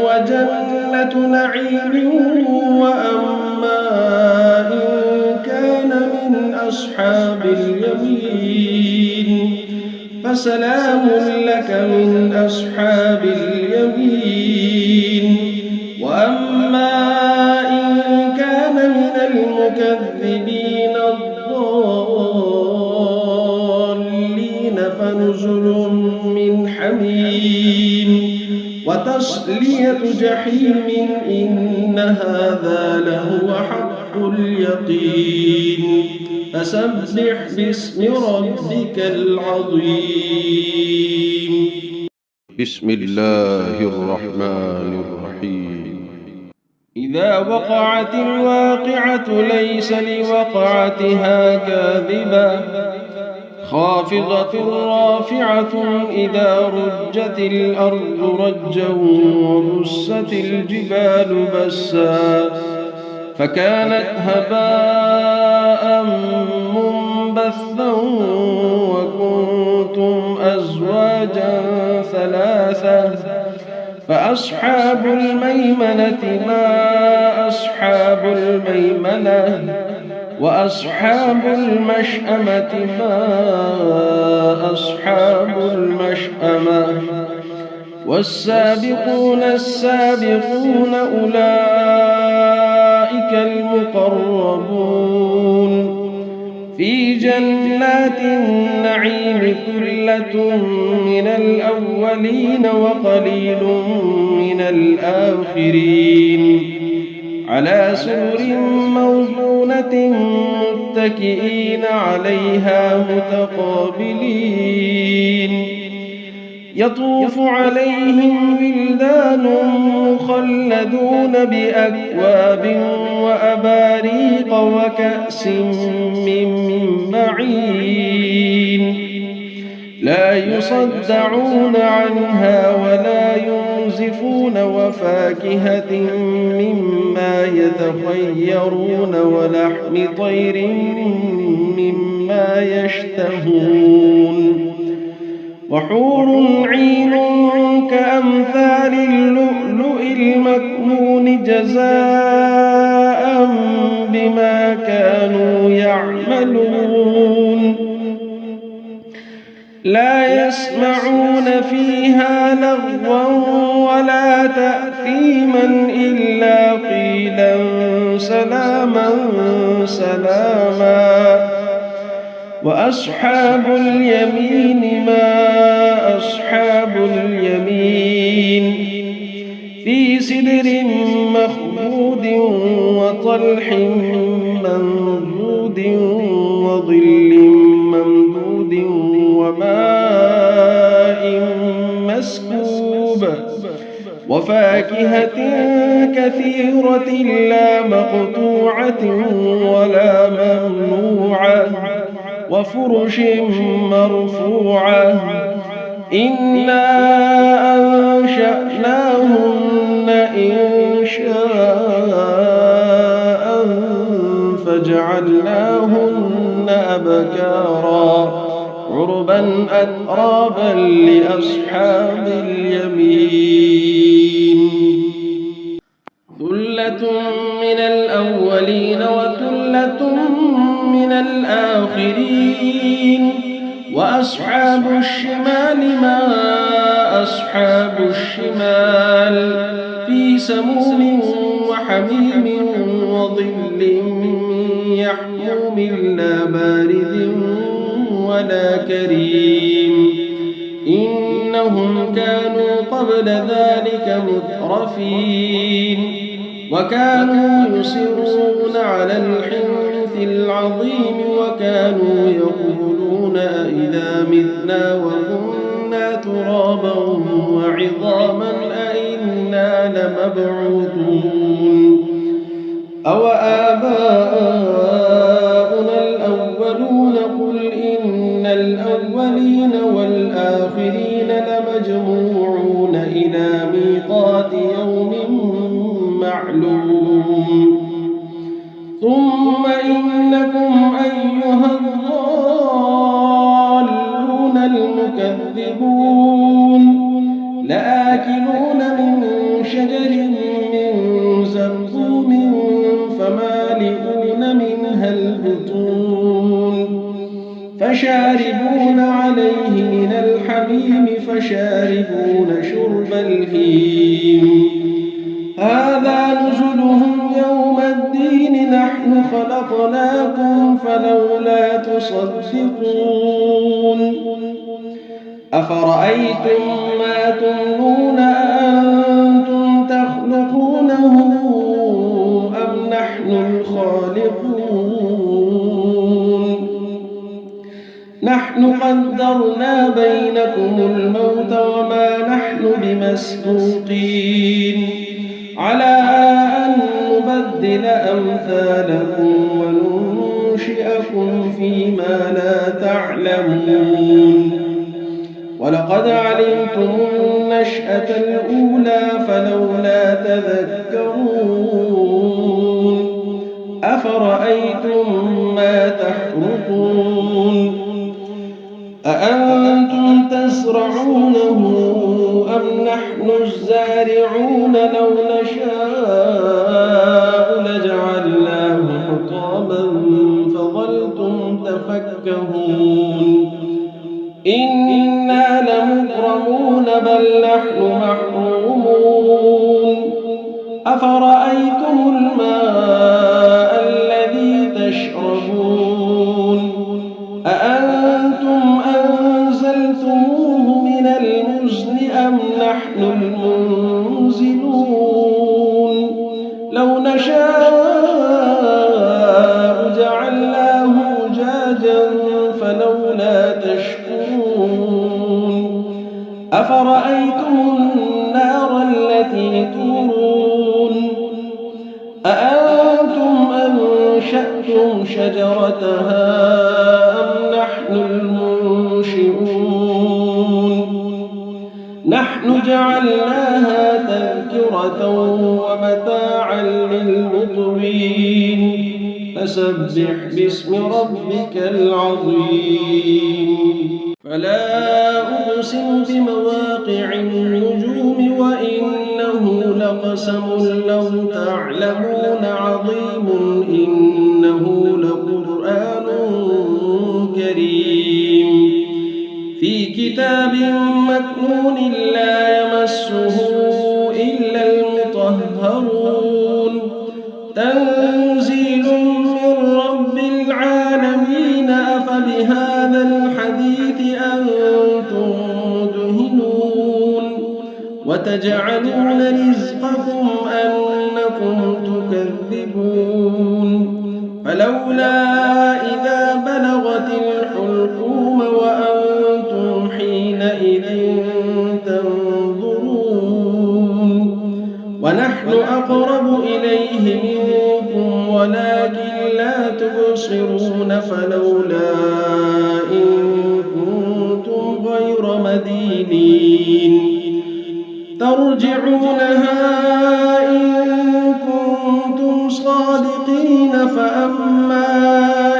Speaker 2: وجنة نعيم وأما إن كان من أصحاب اليمين فسلام لك من أصحاب اليمين وأما إن كان من المكذبين الضالين فنزل من حميم وتصلية جحيم إن هذا لهو حق اليقين فسبح باسم ربك العظيم
Speaker 1: بسم الله الرحمن الرحيم
Speaker 2: إذا وقعت الواقعة ليس لوقعتها كاذبة خافضة رافعة إذا رجت الأرض رجا وبست الجبال بسا فكانت هباء منبثا وكنتم أزواجا ثلاثة فأصحاب الميمنة ما أصحاب الميمنة وأصحاب المشأمة ما أصحاب المشأمة والسابقون السابقون أولئك المقربون في جنات النعيم ثلة من الأولين وقليل من الآخرين على سرر موضونة متكئين عليها متقابلين يطوف عليهم ولدان مخلدون بأكواب وأباريق وكأس من معين لا يصدعون عنها ولا ينزفون وفاكهة مما يتخيرون ولحم طير مما يشتهون وحور عين كأمثال اللؤلؤ المكنون جزاء بما كانوا يعملون لا يسمعون فيها لغوا ولا تأثيما إلا قيلا سلاما سلاما وأصحاب اليمين ما أصحاب اليمين في سدر مخضود وطلح منضود وظل ممدود وماء مسكوب وفاكهة كثيرة لا مقطوعة ولا ممنوعة وفرش مرفوعة إنا أنشأناهن إنشاء فجعلناهن أبكارا عربا أترابا لأصحاب اليمين ثلة من الأولين وثلة من الآخرين وأصحاب الشمال ما أصحاب الشمال في سموم وحميم وظل من يحموم لا بارد ولا كريم إنهم كانوا قبل ذلك مترفين وكانوا يصرون على الحنث العظيم وكانوا يقولون أئذا متنا وكنا ترابا وعظاما أئنا لمبعوثون أو آباؤنا الأولون قل إن الأولين والآخرين لمجموعون إلى ميقات يوم معلوم ثم إنكم أيها الضالون المكذبون لآكلون من شجر من زقوم فمالئون منها البطون فشاربون عليه من الحميم فشاربون شرب الهيم هذا نزلهم يوم الدين نحن خلقناكم فلولا تصدقون أفرأيتم ما تمنون أأنتم تخلقونه أم نحن الخالقون نحن قدرنا بينكم الموت وما نحن بمسبوقين على أن نبدل أمثالكم وننشئكم فيما لا تعلمون ولقد علمتم النشأة الأولى فلولا تذكرون أفرأيتم ما تحرثون أأنتم تزرعونه أم نحن الزارعون لو نشاء لجعلناه حطاما فظلتم تفكهون إنا لمغرمون بل نحن محرومون أفرأيتم الماء الذي تشربون أأنتم أنزلتموه من المزن أم نحن المنزلون لو نشاء جعلناه أجاجا فلولا تشكرون أفرأيتم النار التي تورون أأنتم أنشأتم شجرتها أم نحن المنشئون نحن جعلناها تذكرة ومتاعا للمقوين فسبح باسم ربك العظيم فلا أقسم بمواقع النجوم وإنه لقسم لو تعلمون عظيم إنه لقرآن كريم في كتاب مكنون لا يمسه إلا المطهرون تنزيل من رب العالمين أفبهذا الحديث أنتم مدهنون وتجعلون رزقكم أنكم تكذبون فلولا إذا بلغت الحلقوم وأنتم حينئذ تنظرون مهينين ترجعونها إن كنتم صادقين فأما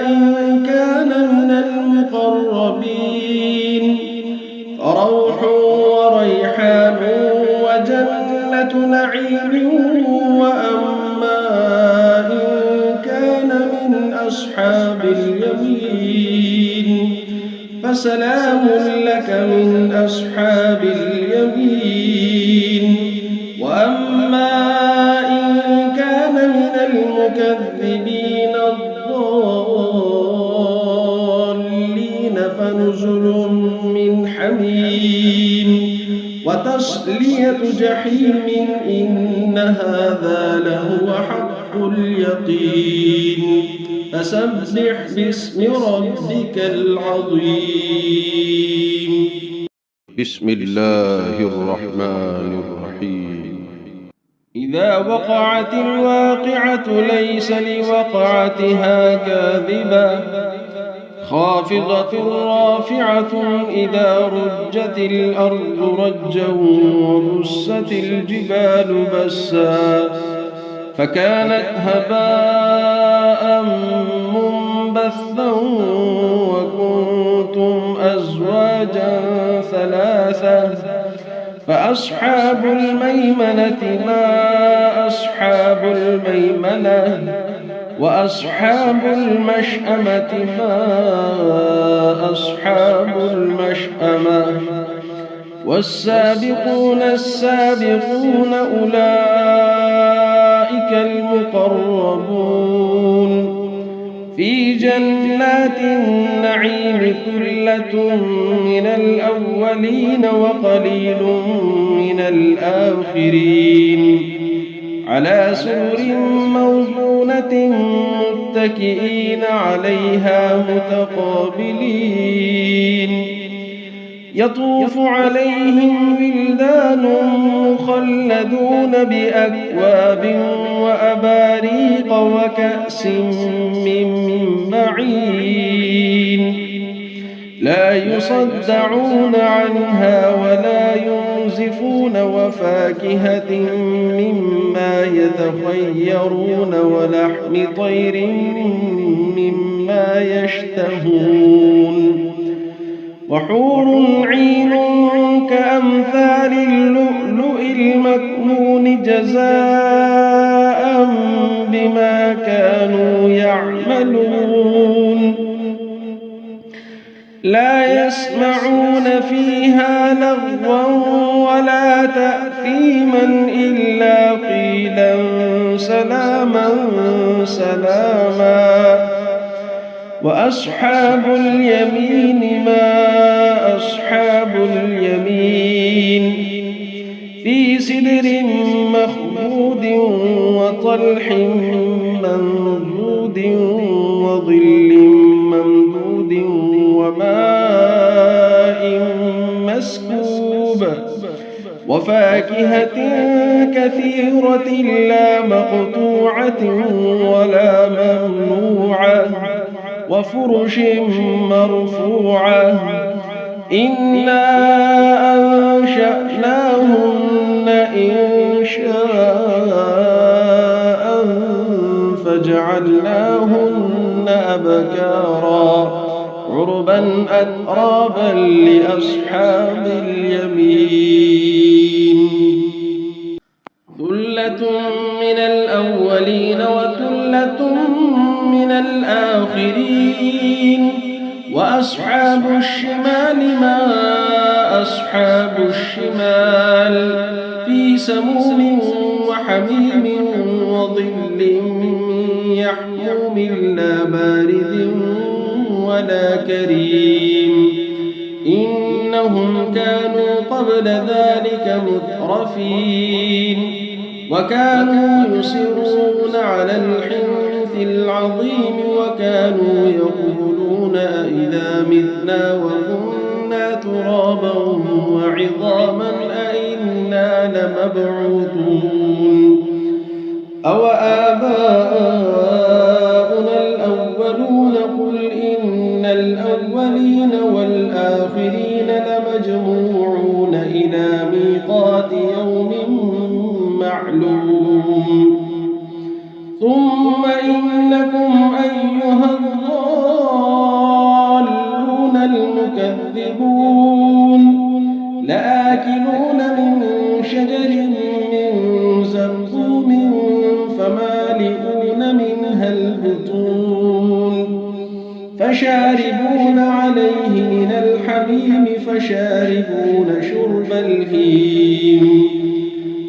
Speaker 2: إن كان من المقربين فروح وريحان وجنة نعيم وأما إن كان من أصحاب اليمين فسلام لك من أصحاب اليمين وأما إن كان من المكذبين الضالين فنزل من حميم وتصلية جحيم إن هذا لهو حق اليقين فسبح باسم ربك العظيم.
Speaker 1: بسم الله الرحمن الرحيم.
Speaker 2: إذا وقعت الواقعة ليس لوقعتها كاذبة خافضة رافعة إذا رجت الأرض رجا وبست الجبال بسا فكانت هباء منبثا وكنتم أزواجا ثلاثة فأصحاب الميمنة ما أصحاب الميمنة وأصحاب المشأمة ما أصحاب المشأمة والسابقون السابقون أولئك المقربون في جنات النعيم ثلة من الأولين وقليل من الآخرين على سرر موضونة متكئين عليها متقابلين يطوف عليهم ولدان مخلدون بأكواب وأباريق وكأس من معين لا يصدعون عنها ولا ينزفون وفاكهة مما يتخيرون ولحم طير مما يشتهون وحور عين كأمثال اللؤلؤ المكنون جزاء بما كانوا يعملون لا يسمعون فيها لغوا ولا تأثيما إلا قيلا سلاما سلاما وأصحاب اليمين ما أصحاب اليمين في سدر مخضود وطلح منضود وظل ممدود وماء مسكوب وفاكهة كثيرة لا مقطوعة ولا ممنوعة وفرش مرفوعة إنا أنشأناهن إنشاء فجعلناهن أبكارا عربا أترابا لأصحاب اليمين ثلة من الأولين وثلة من الآخرين وأصحاب الشمال ما أصحاب الشمال في سموم وحميم وظل من يحموم لا بارد ولا كريم إنهم كانوا قبل ذلك مترفين وكانوا يصرون على الحنث العظيم وكانوا يقولون أئذا متنا وكنا ترابا وعظاما أئنا لمبعوثون أو آباؤنا الأولون قل إن الأولين والآخرين لمجموعون تكذبون لآكلون من شجر من زقوم فمالئون منها البطون فشاربون عليه من الحميم فشاربون شرب الهيم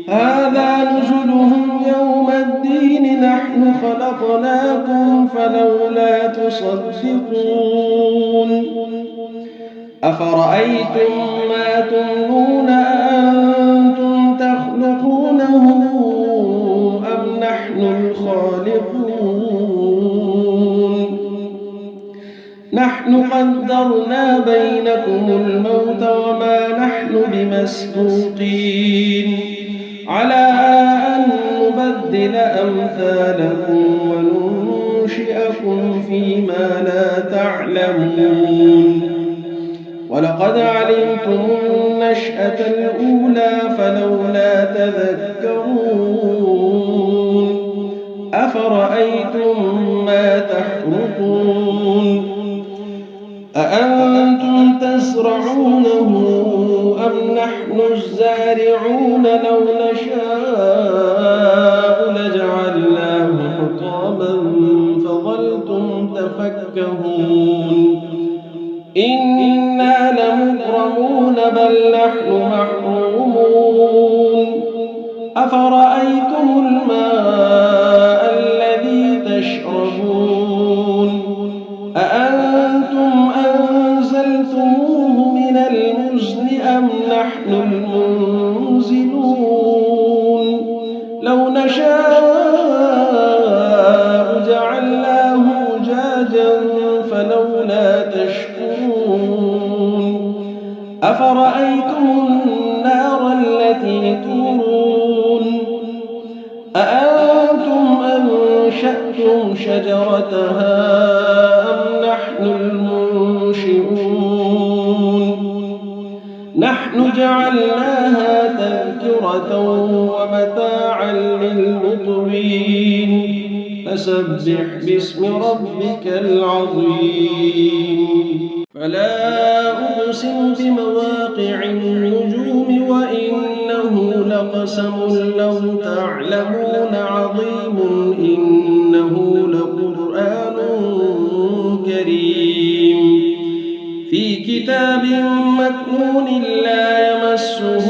Speaker 2: هذا نزلهم يوم الدين نحن خلقناكم فلولا تصدقون أفرأيتم ما تمنون أأنتم تخلقونه أم نحن الخالقون نحن قدرنا بينكم الموت وما نحن بمسبوقين على أن نبدل أمثالكم وننشئكم فيما لا تعلمون ولقد علمتم النشأة الأولى فلولا تذكرون أفرأيتم ما تحرثون أأنتم تزرعونه أم نحن الزارعون لو نشاء لجعلناه حطاما فظلتم تفكهون إنا لمغرمون بل نحن محرومون أفرأيتم الماء الذي تشربون أأنتم أنزلتموه من المزن أم نحن المنزلون لو نشاء جعلناه أجاجا فلولا تشكرون أفرأيتم النار التي تورون أأنتم أنشأتم شجرتها أم نحن المنشئون نحن جعلناها تذكرة ومتاعا للمقوين فسبح باسم ربك العظيم فلا أقسم بمواقع النجوم وإنه لقسم لو تعلمون عظيم إنه لقرآن كريم في كتاب مكنون لا يمسه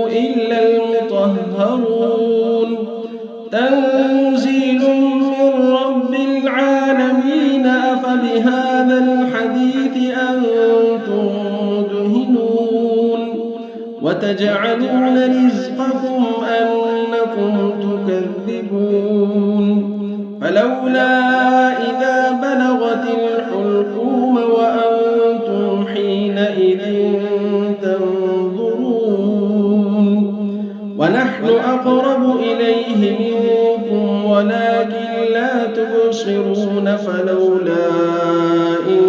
Speaker 2: إلا المطهرون تنزيل من رب العالمين أفبهذا الحديث أنتم مدهنون وتجعلون رزقكم أنكم تكذبون فلولا إذا بلغت الحلقوم وأنتم حينئذ تنظرون ونحن أقرب إليه منكم ولكن لا تبصرون فلولا إن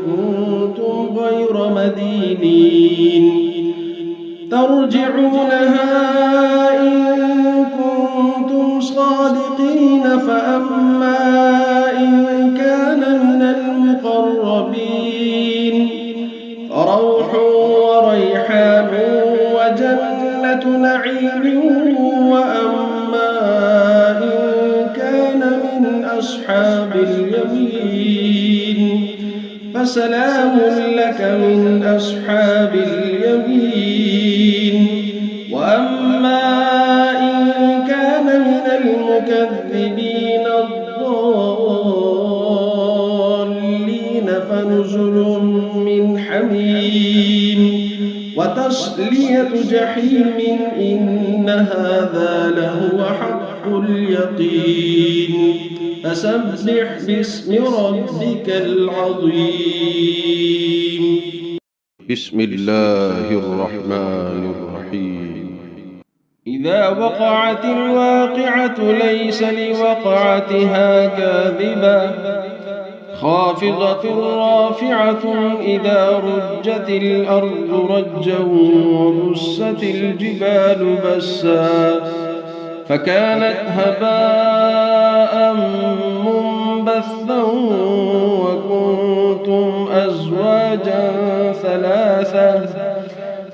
Speaker 2: كنتم غير مدينين ترجعونها إن كنتم صادقين فأما إن كان من المقربين فروح وريحان وجنة نعيم وأما إن كان من أصحاب اليمين فسلام لك من أصحاب اليمين وأما إن كان من المكذبين الضالين فنزل من حميم وتصلية جحيم إن هذا لهو حق اليقين فسبح باسم ربك العظيم
Speaker 1: بسم الله الرحمن الرحيم
Speaker 2: إذا وقعت الواقعة ليس لوقعتها كاذبة خافضة رافعة إذا رجت الأرض رجا وبست الجبال بسا فكانت هباء منبثا بثا وكنتم أزواجا ثلاثة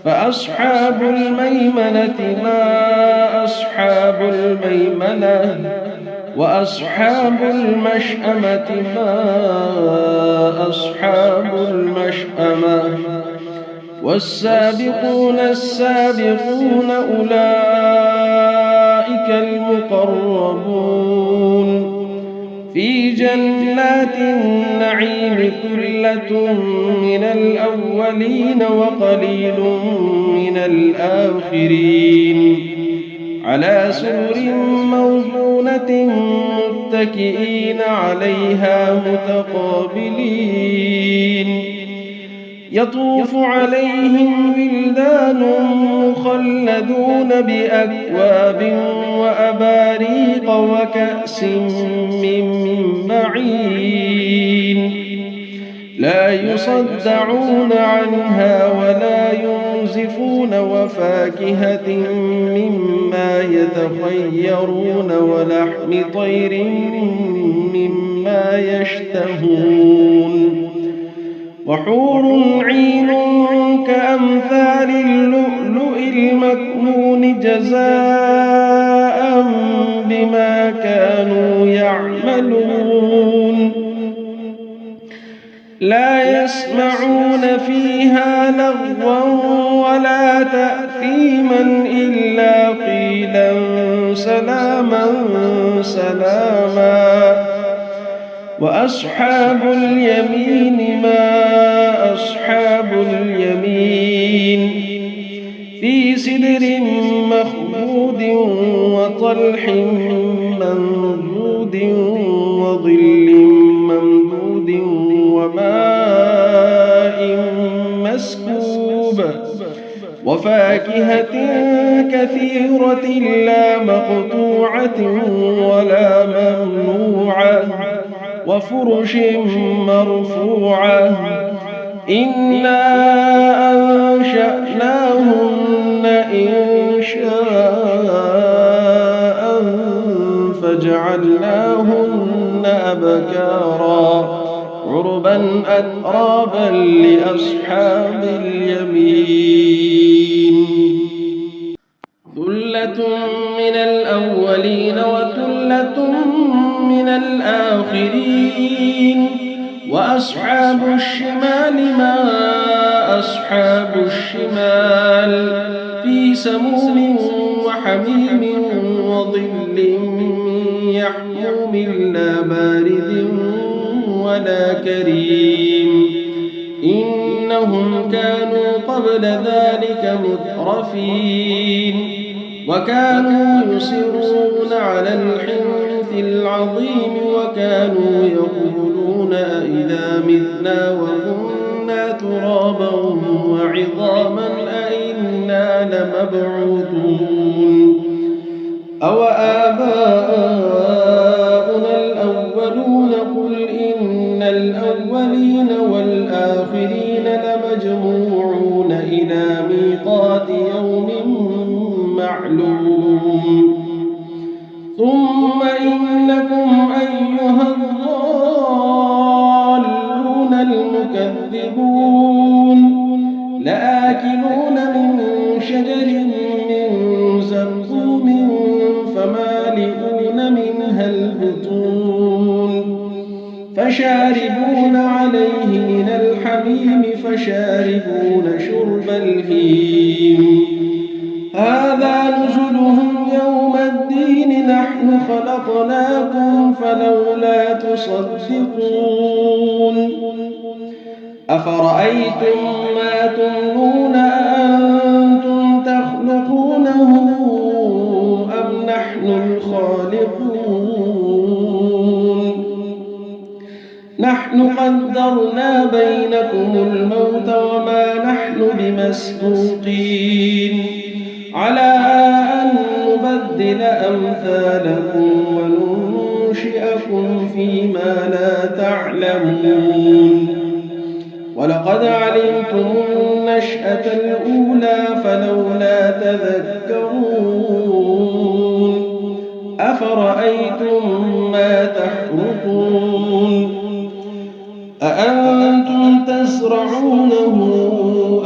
Speaker 2: فأصحاب الميمنة ما أصحاب الميمنة وأصحاب المشأمة ما أصحاب المشأمة والسابقون السابقون أولئك المقربون في جنات النعيم ثلة من الأولين وقليل من الآخرين على سرر موضونة متكئين عليها متقابلين يطوف عليهم ولدان مخلدون بأكواب وأباريق وكأس من معين لا يصدعون عنها ولا ينزفون وفاكهة مما يتخيرون ولحم طير مما يشتهون وحور عين كأمثال اللؤلؤ المكنون جزاء بما كانوا يعملون لا يسمعون فيها لغوا ولا تأثيما إلا قيلا سلاما سلاما وأصحاب اليمين ما أصحاب اليمين في سدر مخضود وطلح منضود وظل ممدود وماء مسكوب وفاكهة كثيرة لا مقطوعة ولا ممنوعة وفرش مرفوعة إنا أنشأناهن إنشاء فجعلناهن أبكارا عربا أترابا لأصحاب اليمين ثلة من الأولين وثلة من الآخرين وأصحاب الشمال ما أصحاب الشمال في سموم وحميم وظل يحموم لا بارد ولا كريم إنهم كانوا قبل ذلك مترفين وكانوا يصرون على الحنث العظيم وكانوا يقولون أئذا متنا وكنا ترابا وعظاما أئنا لمبعوثون أو آباؤنا الأولون قل إن الأولين والآخرين لمجموعون إلى ميقات يوم معلوم ثم إنكم أيها الضالون المكذبون لآكلون من شجر من زقوم فمالئون منها البطون فشاربون عليه من الحميم فشاربون شرب الهيم هذا نزلهم يوم الدين نحن خلقناكم فلولا تصدقون أفرأيتم ما تمنون أأنتم تخلقونه أم نحن الخالقون نحن قدرنا بينكم الموت وما نحن بمسبوقين على أن نبدل أمثالكم وننشئكم فيما لا تعلمون ولقد علمتم النشأة الأولى فلولا تذكرون أفرأيتم ما تحرثون تزرعونه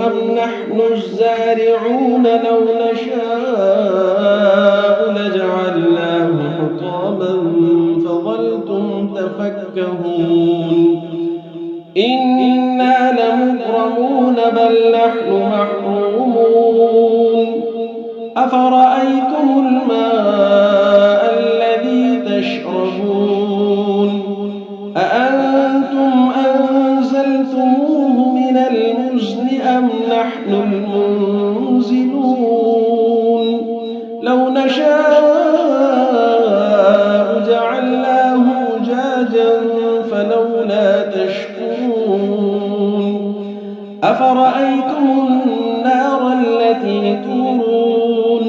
Speaker 2: أم نحن الزارعون لو نشاء لجعلناه حطاما فظلتم تفكهون إنا لمغرمون بل نحن محرومون أفرأيتم الماء الذي تشربون أأنتم أنزلتموه من المزن أم نحن المنزلون لو نشاء جعلناه أجاجا فلولا تشكرون أفرأيتم النار التي تورون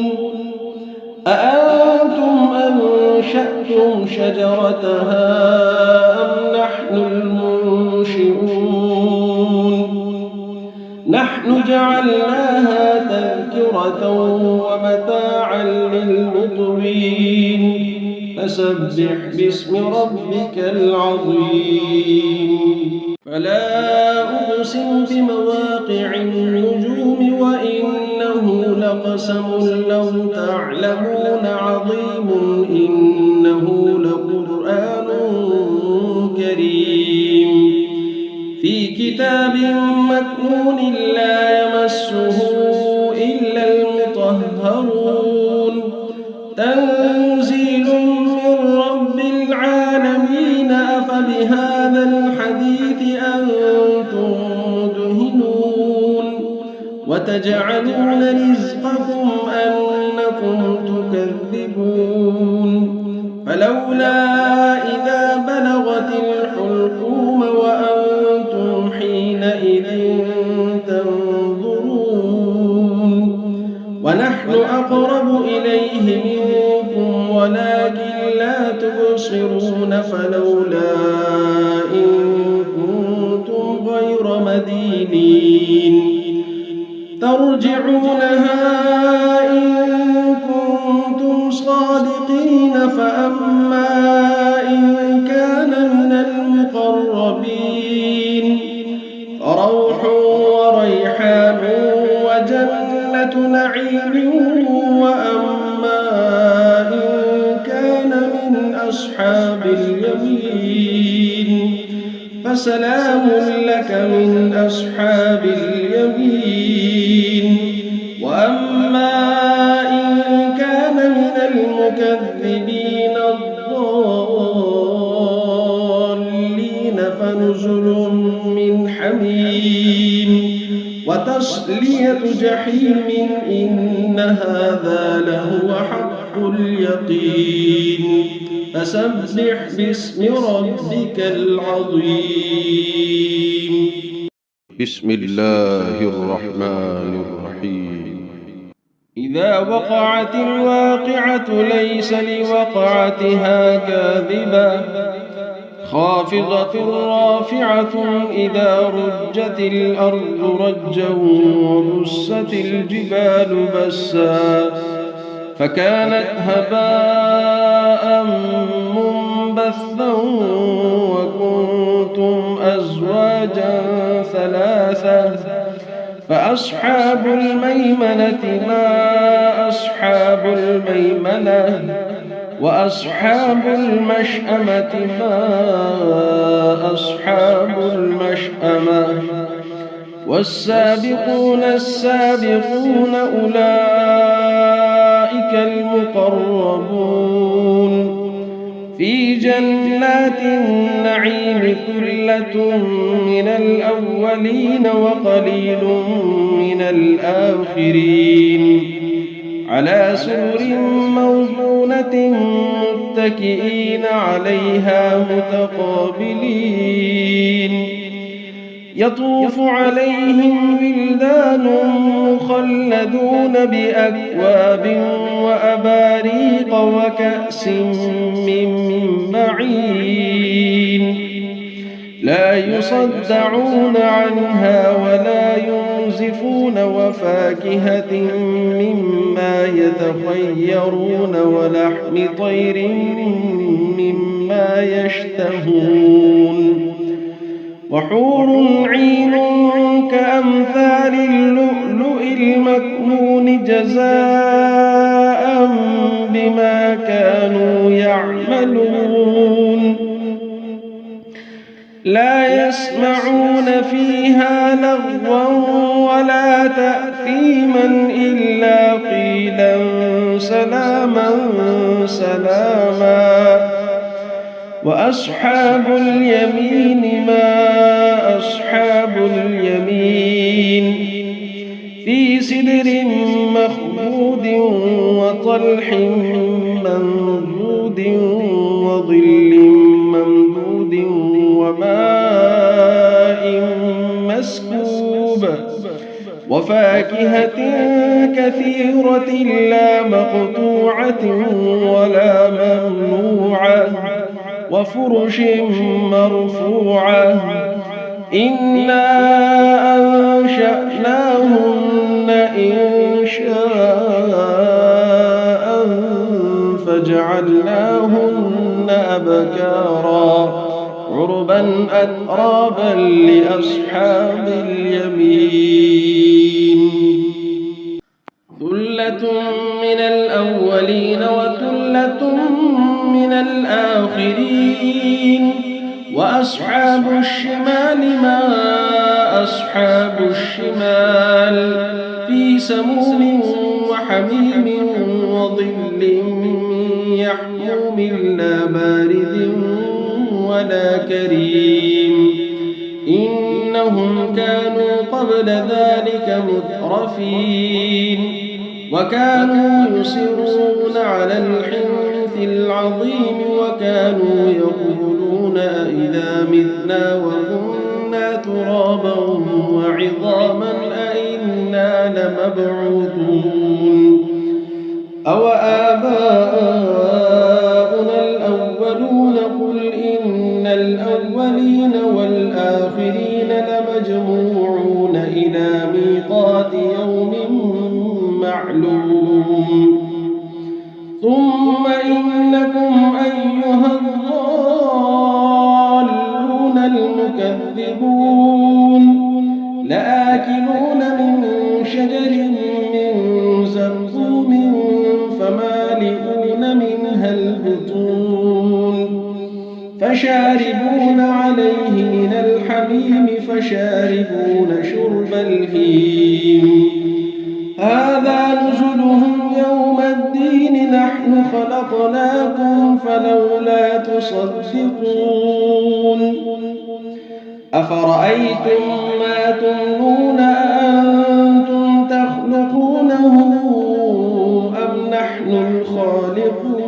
Speaker 2: أأنتم أنشأتم شجرتها أم نحن المنشئون نحن جعلناها تذكرة ومتاعا للمقوين فسبح باسم ربك العظيم فلا أقسم بمواقع النجوم وإنه لقسم لو تعلمون عظيم إنه لقرآن كريم في كتاب مكنون لا يمسه إلا المطهرون تنزيل من رب العالمين أفبهذا الحديث أنتم مدهنون وتجعلون رزقكم أنكم تكذبون فلولا إذا بلغت الحلقوم وأنتم حينئذ تنظرون ونحن أقرب إليه منكم ولكن لا تبصرون فلولا إن كنتم غير مدينين ترجعونها إن كنتم صادقين فأما إن كان من المقربين فروح وريحان وجنة نعيم وأما إن كان من أصحاب اليمين فسلام لك من أصحاب اليمين وأما إن كان من المكذبين الضالين فنزل من حميم وتصلية جحيم إن هذا لهو حق اليقين فسبح باسم ربك العظيم
Speaker 1: بسم الله الرحمن الرحيم
Speaker 2: إذا وقعت الواقعة ليس لوقعتها كاذبة خافضة رافعة إذا رجت الأرض رجا وبست الجبال بسا فكانت هباء منبثا وكنتم أزواجا ثلاثة فأصحاب الميمنة ما أصحاب الميمنة وأصحاب المشأمة ما أصحاب المشأمة والسابقون السابقون أولئك المقربون في جنات النعيم ثلة من الأولين وقليل من الآخرين على سرر موضونة متكئين عليها متقابلين يطوف عليهم ولدان مخلدون بأكواب وأباريق وكأس من معين لا يصدعون عنها ولا ينزفون وفاكهة مما يتخيرون ولحم طير مما يشتهون وحور عين كأمثال اللؤلؤ المكنون جزاء بما كانوا يعملون لا يسمعون فيها لغوا ولا تأثيما إلا قيلا سلاما سلاما وأصحاب اليمين ما أصحاب اليمين في سدر مخضود وطلح منضود وظل ممدود وماء مسكوب وفاكهة كثيرة لا مقطوعة ولا ممنوعة وفرش مرفوعة إنا أنشأناهن إنشاء فجعلناهن أبكارا عربا أترابا لأصحاب اليمين ثلة من الأولين وثلة من الآخرين وأصحاب الشمال ما أصحاب الشمال في سموم وحميم وظل يحموم لا بارد ولا كريم إنهم كانوا قبل ذلك مترفين وكانوا يصرون على الحنث العظيم وكانوا يقولون أئذا متنا وكنا ترابا وعظاما أئنا لمبعوثون أو آباؤنا الأولون قل إن الأولين والآخرين لمجموعون إلى ميقات يوم معلوم ثم إنكم أيها الضالون المكذبون لآكلون من شجر من زقوم فمالئون منها البطون فشاربون عليه من الحميم فشاربون شرب الهيم هذا نزلهم يوم الدين نحن خلقناكم فلولا تصدقون أفرأيتم ما تمنون أأنتم تخلقونه أم نحن الخالقون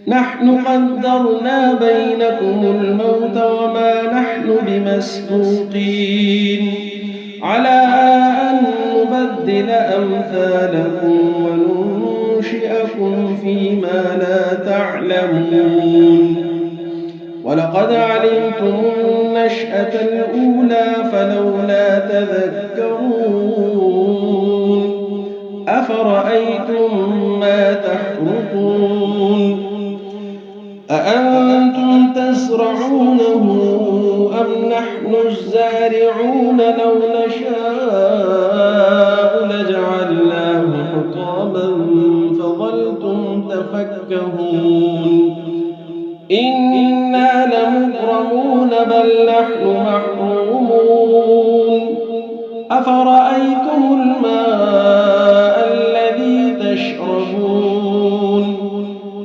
Speaker 2: نحن قدرنا بينكم الموت وما نحن بمسبوقين على أن نبدل أمثالكم وننشئكم فيما لا تعلمون ولقد علمتم النشأة الأولى فلولا تذكرون أفرأيتم ما تحرثون أأنتم تزرعونه أم نحن الزارعون لو نشاء لجعلناه حطاما فظلتم تفكهون إنا لمغرمون بل نحن محرومون أفرأيتم الماء الذي تشربون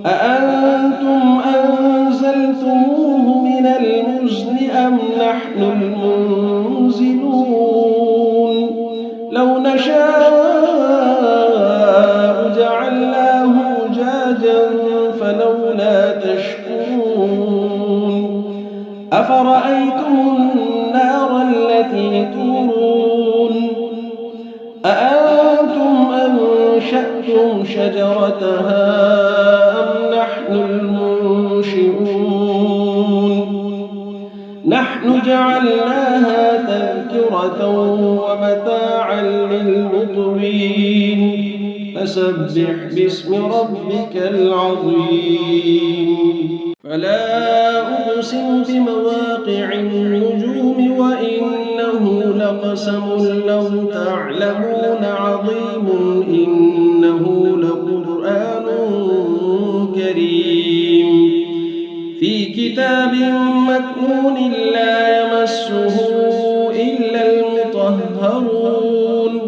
Speaker 2: أأنتم أنزلتموه من المزن أم نحن المنزلون لو نشاء جعلناه أجاجا فلولا تشكرون أفرأيتم النار التي تورون أأنتم أنشأتم شجرتها أم نحن المنشئون نحن جعلناها تذكرة ومتاعا للمقوين فسبح باسم ربك العظيم فلا أقسم بمواقع النجوم وإنه لقسم لو تعلمون عظيم إنه لقرآن كريم في كتاب مكنون لا يمسه إلا المطهرون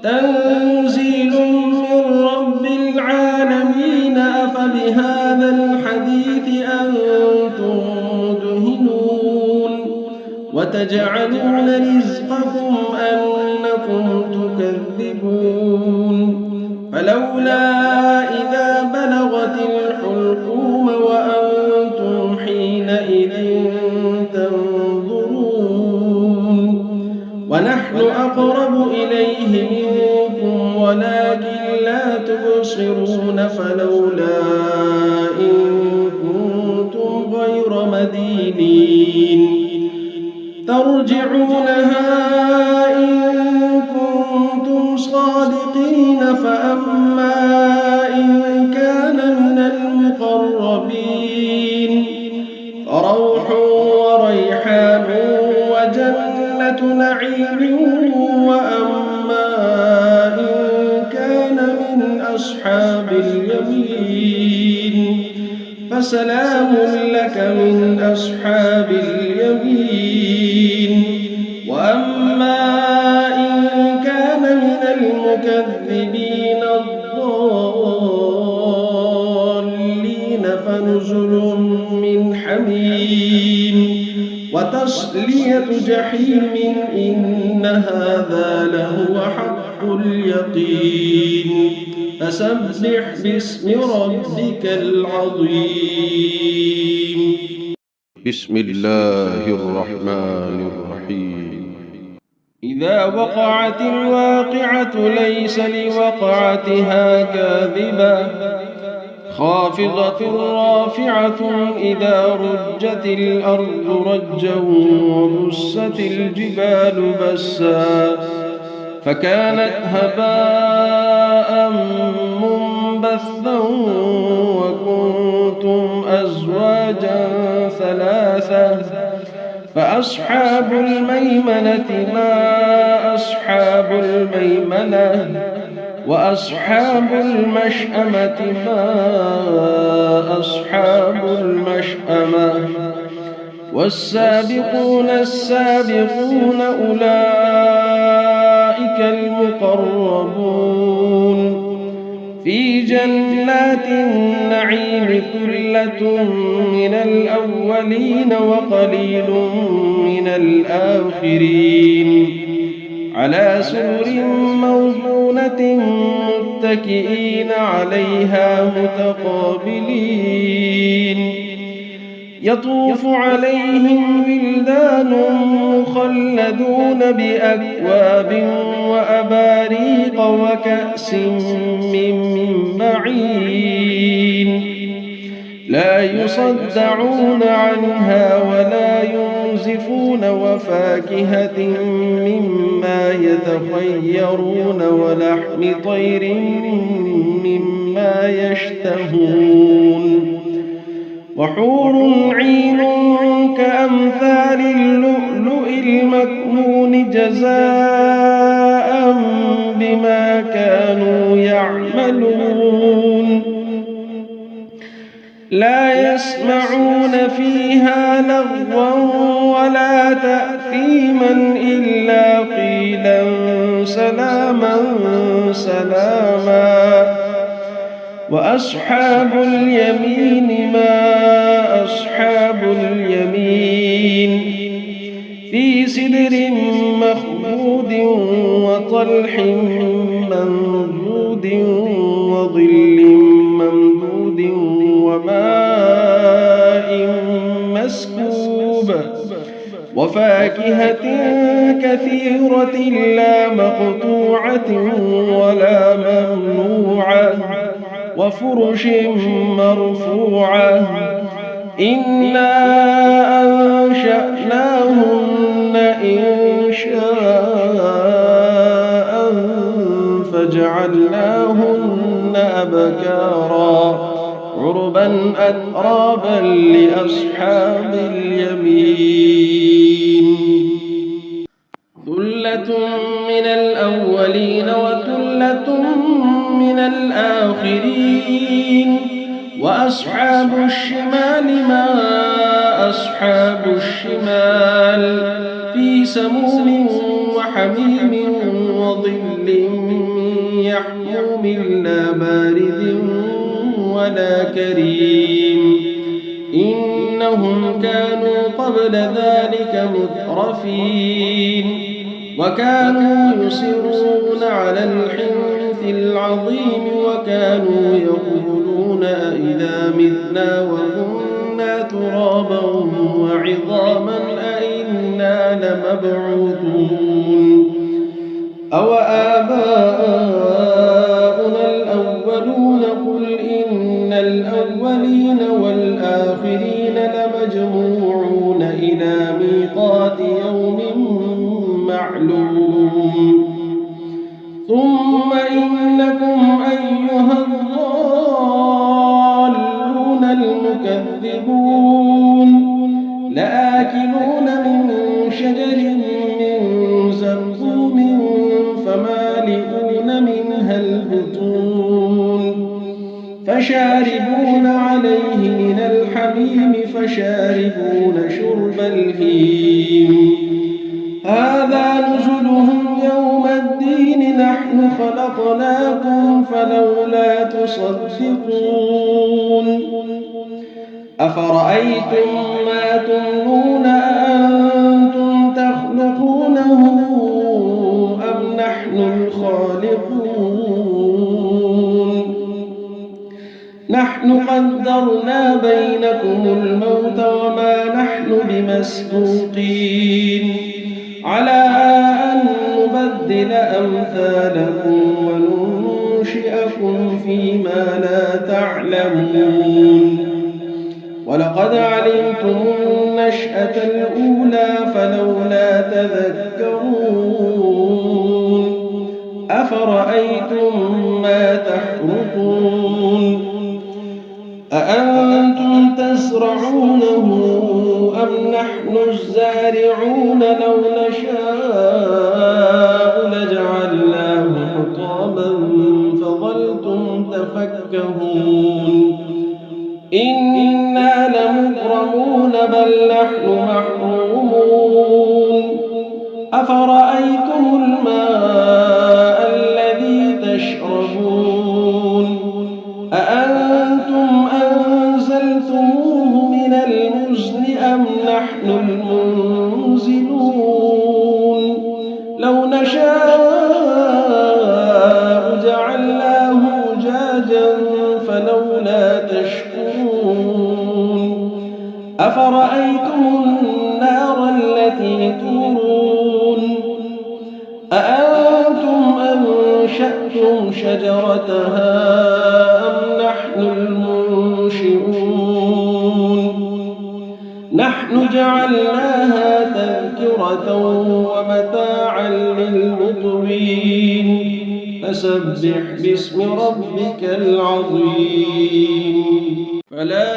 Speaker 2: تنزيل من رب العالمين أفبهذا الحديث أنتم مدهنون وتجعلون رزقكم أنكم تكذبون فلولا إذا بلغت الحلقوم وأنتم حينئذ تنظرون ونحن أقرب إليه منكم ولكن لا تبصرون فلولا إن كنتم غير مدينين ترجعونها إن كنتم صادقين فأما إن كان من المقربين فروح وريحان وجنة نعيم وأما إن كان من أصحاب اليمين فسلام لك من أصحاب اليمين وأما إن كان من المكذبين الضالين فنزل من حميم وتصلية جحيم إن هذا لهو حق اليقين فسبح باسم ربك العظيم
Speaker 1: بسم الله الرحمن الرحيم
Speaker 2: إذا وقعت الواقعة ليس لوقعتها كاذبة خافضة رافعة إذا رجت الأرض رجا وبست الجبال بسا فكانت هباء منبثا وكنتم أزواجا ثلاثة فأصحاب الميمنة ما أصحاب الميمنة وأصحاب المشأمة ما أصحاب المشأمة والسابقون السابقون أولئك المقربون في جنات النعيم ثلة من الأولين وقليل من الآخرين على سرر موضونة متكئين عليها متقابلين يطوف عليهم ولدان مخلدون بأكواب وأباريق وكأس من معين لا يصدعون عنها ولا ينزفون وفاكهة مما يتخيرون ولحم طير مما يشتهون وحور عين كأمثال اللؤلؤ المكنون جزاء بما كانوا يعملون لا يسمعون فيها لغوا ولا تأثيما إلا قيلا سلاما سلاما وأصحاب اليمين ما أصحاب اليمين في سدر مخضود وطلح منضود وظل ممدود وماء مسكوب وفاكهة كثيرة لا مقطوعة ولا ممنوعة وفرش مرفوعة إنا أنشأناهن إنشاء فجعلناهن أبكارا عربا عربا أترابا لأصحاب اليمين. ثلة من الأولين وثلة من الآخرين. وأصحاب الشمال ما أصحاب الشمال في سموم وحميم وظل يحموم لا بارد ولا كريم. إنهم كانوا قبل ذلك مترفين وكانوا يصرون على الحنث العظيم وكانوا يقولون أئذا متنا وكنا ترابا وعظاما أئنا لمبعوثون أو آباؤنا الأولون قل إن الأولين والآخرين لمجموعون إلى ميقات يوم معلوم. ثم إنكم أيها الضالون المكذبون لآكلون من شجر من زقوم فمالئون منها البطون فشاربون عليه من الحميم فشاربون شرب الهيم. هذا نزلهم يوم الدين نحن خلقناكم فلولا تصدقون. أفرأيتم ما تمنون أأنتم تخلقونه أم نحن الخالقون؟ نحن قدرنا بينكم الموت وما نحن بمسبوقين على أن نبدل أمثالكم وننشئكم فيما لا تعلمون. ولقد علمتم النشأة الأولى فلولا تذكرون. أفرأيتم ما تحرثون أأنتم تزرعونه أم نحن الزارعون لو نشاء لجعلناه حطاما فظلتم تفكهون. إنا لمكرمون بل نحن محرومون. أفرأيتم الماء الذي تشربون أأنتم أنزلتموه من المزن أم نحن المنزلون؟ لو نشاء جعلناه أجاجا فلولا تشكرون. أفرأيتم النار التي تورون أأنتم أنشأتم شجرتها أم نحن المنشئون؟ نحن جعلناها تذكرة ومتاعا للمقوين. فسبح باسم ربك العظيم. فلا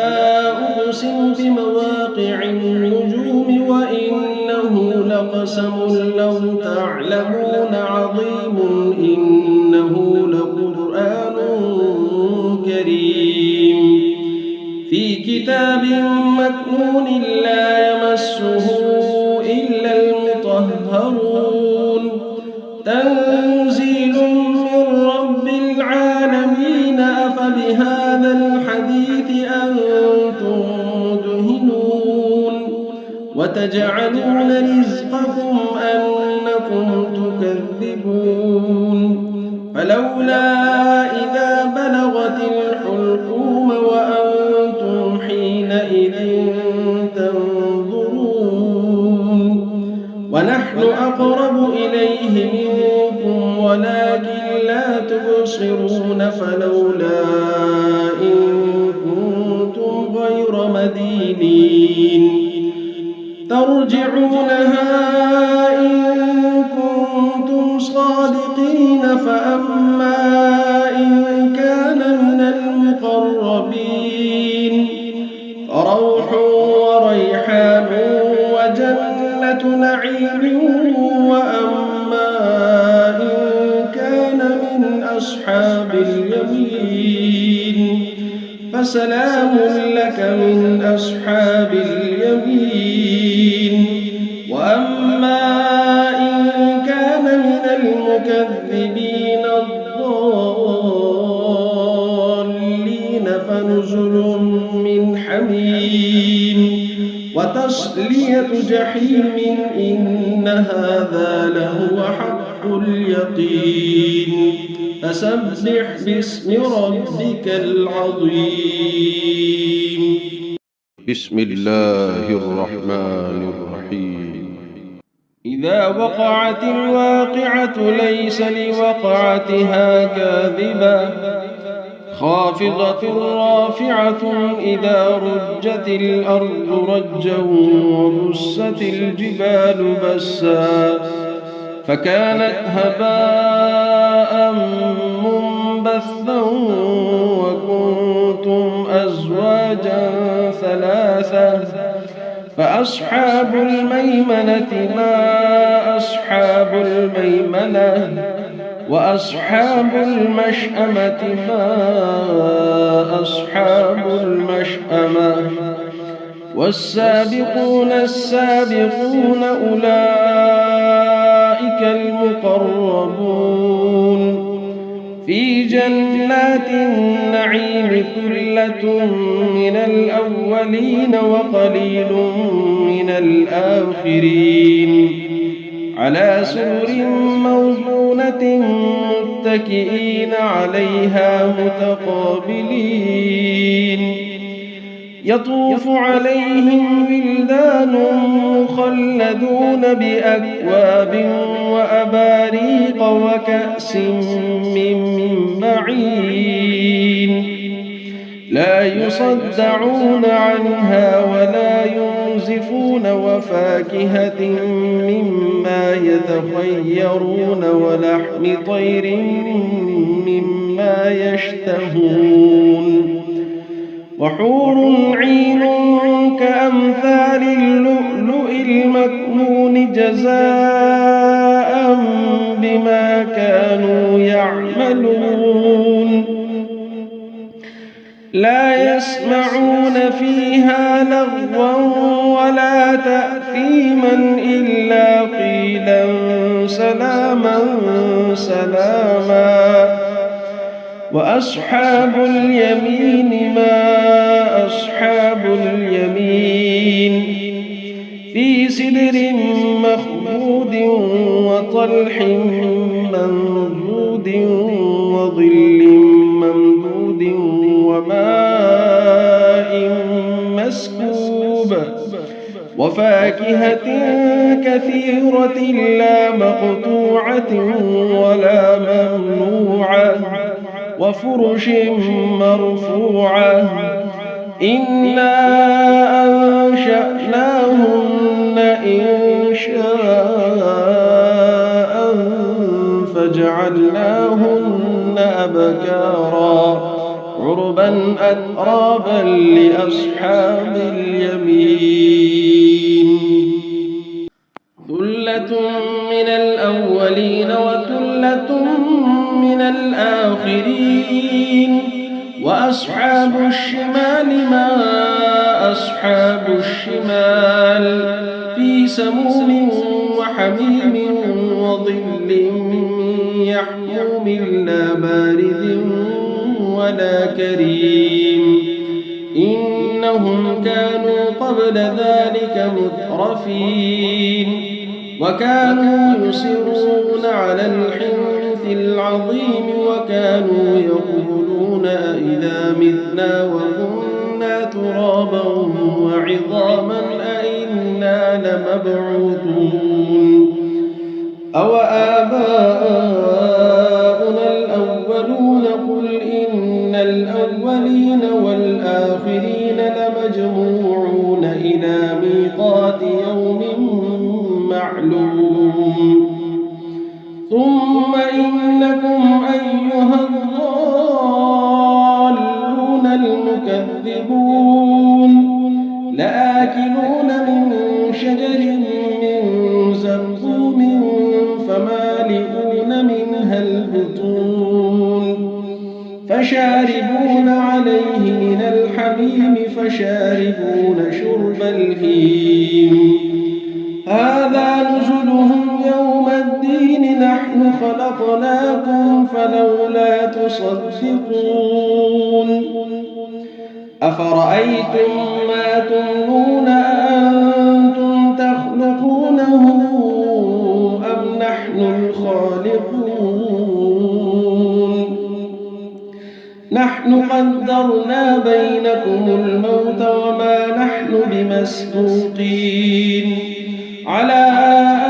Speaker 2: أقسم بمواقع النجوم وإنه لقسم لو تعلمون عظيم إنه لقرآن كريم في كتاب مكنون لا يمسه إلا المطهرون. تنزيل من رب العالمين. أفبهذا الحديث أنتم مدهنون وتجعلون رزقكم أنكم تكذبون. فلولا إذا بلغت الحلقوم وأنتم حينئذ تنظرون ونحن أقرب إليه منكم ولكن لا تبصرون. فلولا إن كنتم غير مدينين ترجعونها إن كنتم صادقين. فأما إن كان من المقربين نعيم وأما إن كان من أصحاب اليمين فسلام لك من أصحاب اليمين وأما إن كان من المكذبين الضالين فنزل من حميم وتصلية جحيم إن هذا لهو حق اليقين فسبح باسم ربك العظيم.
Speaker 1: بسم الله الرحمن الرحيم.
Speaker 2: إذا وقعت الواقعة ليس لوقعتها كاذبة خافضة رافعة إذا رجت الأرض رجا وبست الجبال بسا فكانت هباء منبثا وكنتم أزواجا ثلاثة فأصحاب الميمنة ما أصحاب الميمنة وأصحاب المشأمة ما أصحاب المشأمة والسابقون السابقون أولئك المقربون في جنات النعيم ثلة من الأولين وقليل من الآخرين على سرر موضونة متكئين عليها متقابلين يطوف عليهم ولدان مخلدون بأكواب وأباريق وكأس من معين لا يصدعون عنها ولا ينزفون وفاكهة مما يتخيرون ولحم طير مما يشتهون وحور عين كأمثال اللؤلؤ المكنون جزاء بما كانوا يعملون لا يسمعون فيها لغوا ولا تأثيما إلا قيلا سلاما سلاما وأصحاب اليمين ما أصحاب اليمين في سدر مخضود وطلح منضود وظل ممدود وماء مسكوب وفاكهة كثيرة لا مقطوعة ولا ممنوعة وفرش مرفوعة إنا أنشأناهن إنشاء فجعلناهن أبكارا عربا أترابا لأصحاب اليمين ثلة من الأولين وثلة من الآخرين وأصحاب الشمال ما أصحاب الشمال في سموم وحميم وظل من يحموم لا بارد ولا كريم إنهم كانوا قبل ذلك مترفين وكانوا يصرون على الحنث العظيم وكانوا يقولون أئذا متنا وكنا ترابا وعظاما أئنا لمبعوثون أو آباؤنا الأولون قل إن الأولين والآخرين لمجموعون إلى ميقات يوم معلوم ثم إنكم أيها الضالون المكذبون لآكلون من شجر من زقوم فمالئون منها البطون فشاربون عليه من الحميم فشاربون شرب الهيم هذا نزلهم يوم الدين نحن خلقناكم فلولا تصدقون أفرأيتم ما تمنون أأنتم تخلقونه أم نحن الخالقون نحن قدرنا بينكم الموت وما نحن بمسبوقين على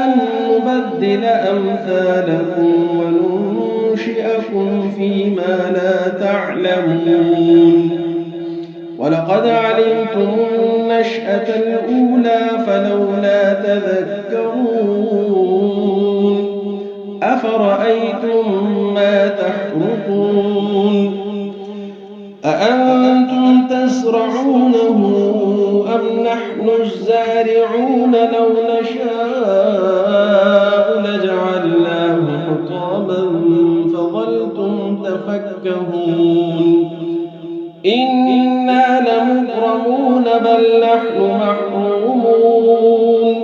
Speaker 2: أن نبدل أمثالكم وننشئكم فيما لا تعلمون ولقد علمتم النشأة الأولى فلولا تذكرون أفرأيتم ما تحرثون أأنتم تزرعونه أم نحن الزارعون لو نشاء لجعلناه حطاما فظلتم تفكهون إنا لمغرمون بل نحن محرومون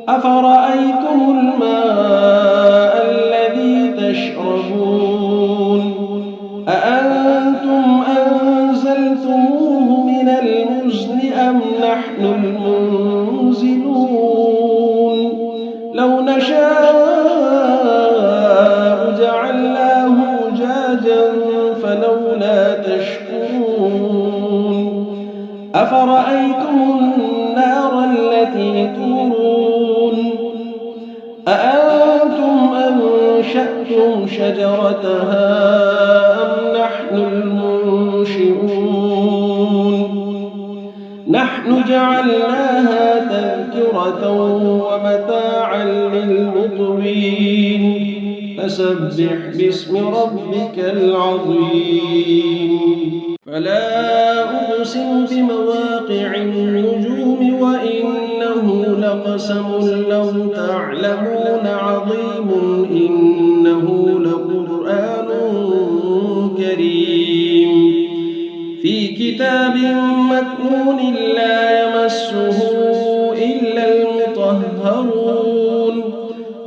Speaker 2: أفرأيتم الماء الذي تشربون أأنتم أنزلتموه من المزن أم نحن المنزلون لو نشاء جعلناه أجاجا فلولا تشكرون أفرأيتم النار التي تورون أأنتم أنشأتم شجرتها أم نحن المنشئون نحن جعلناها تذكرة ومتاعا للمقوين فسبح باسم ربك العظيم فلا أقسم بمواقع النجوم وإنه لقسم لو تعلمون عظيم إنه لقرآن كريم في كتاب مكنون لا يمسه إلا المطهرون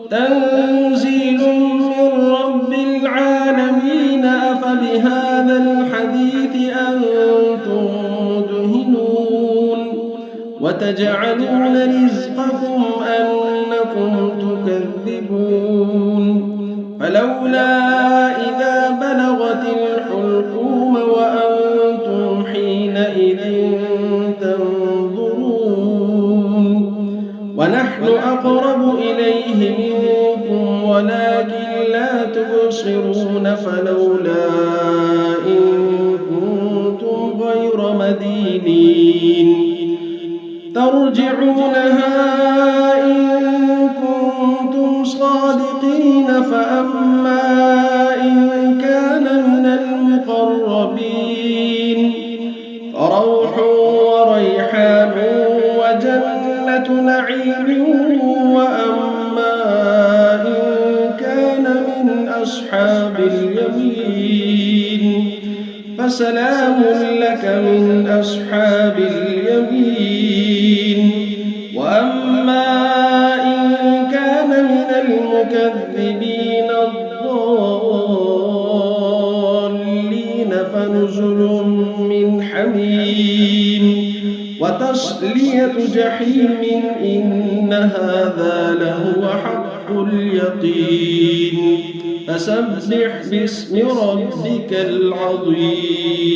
Speaker 2: تنزيل من رب العالمين أفبهذا الحديث أنتم مدهنون وتجعلون رزقكم أنكم تكذبون فلولا إذا بلغت الحلقوم وأنتم حينئذ تنظرون ونحن أقرب إليه منكم ولكن لا تبصرون فلولا إن كنتم غير مدينين ترجعونها إن كنتم صادقين فأما إن كان من المقربين فروح وريحان وجنة نعيم وأما إن كان من أصحاب اليمين فسلام لك من أصحاب اليمين وأما إن كان من المكذبين الضالين فنزل من حميم وتصلية جحيم إن هذا لهو حق اليقين فسبح باسم ربك العظيم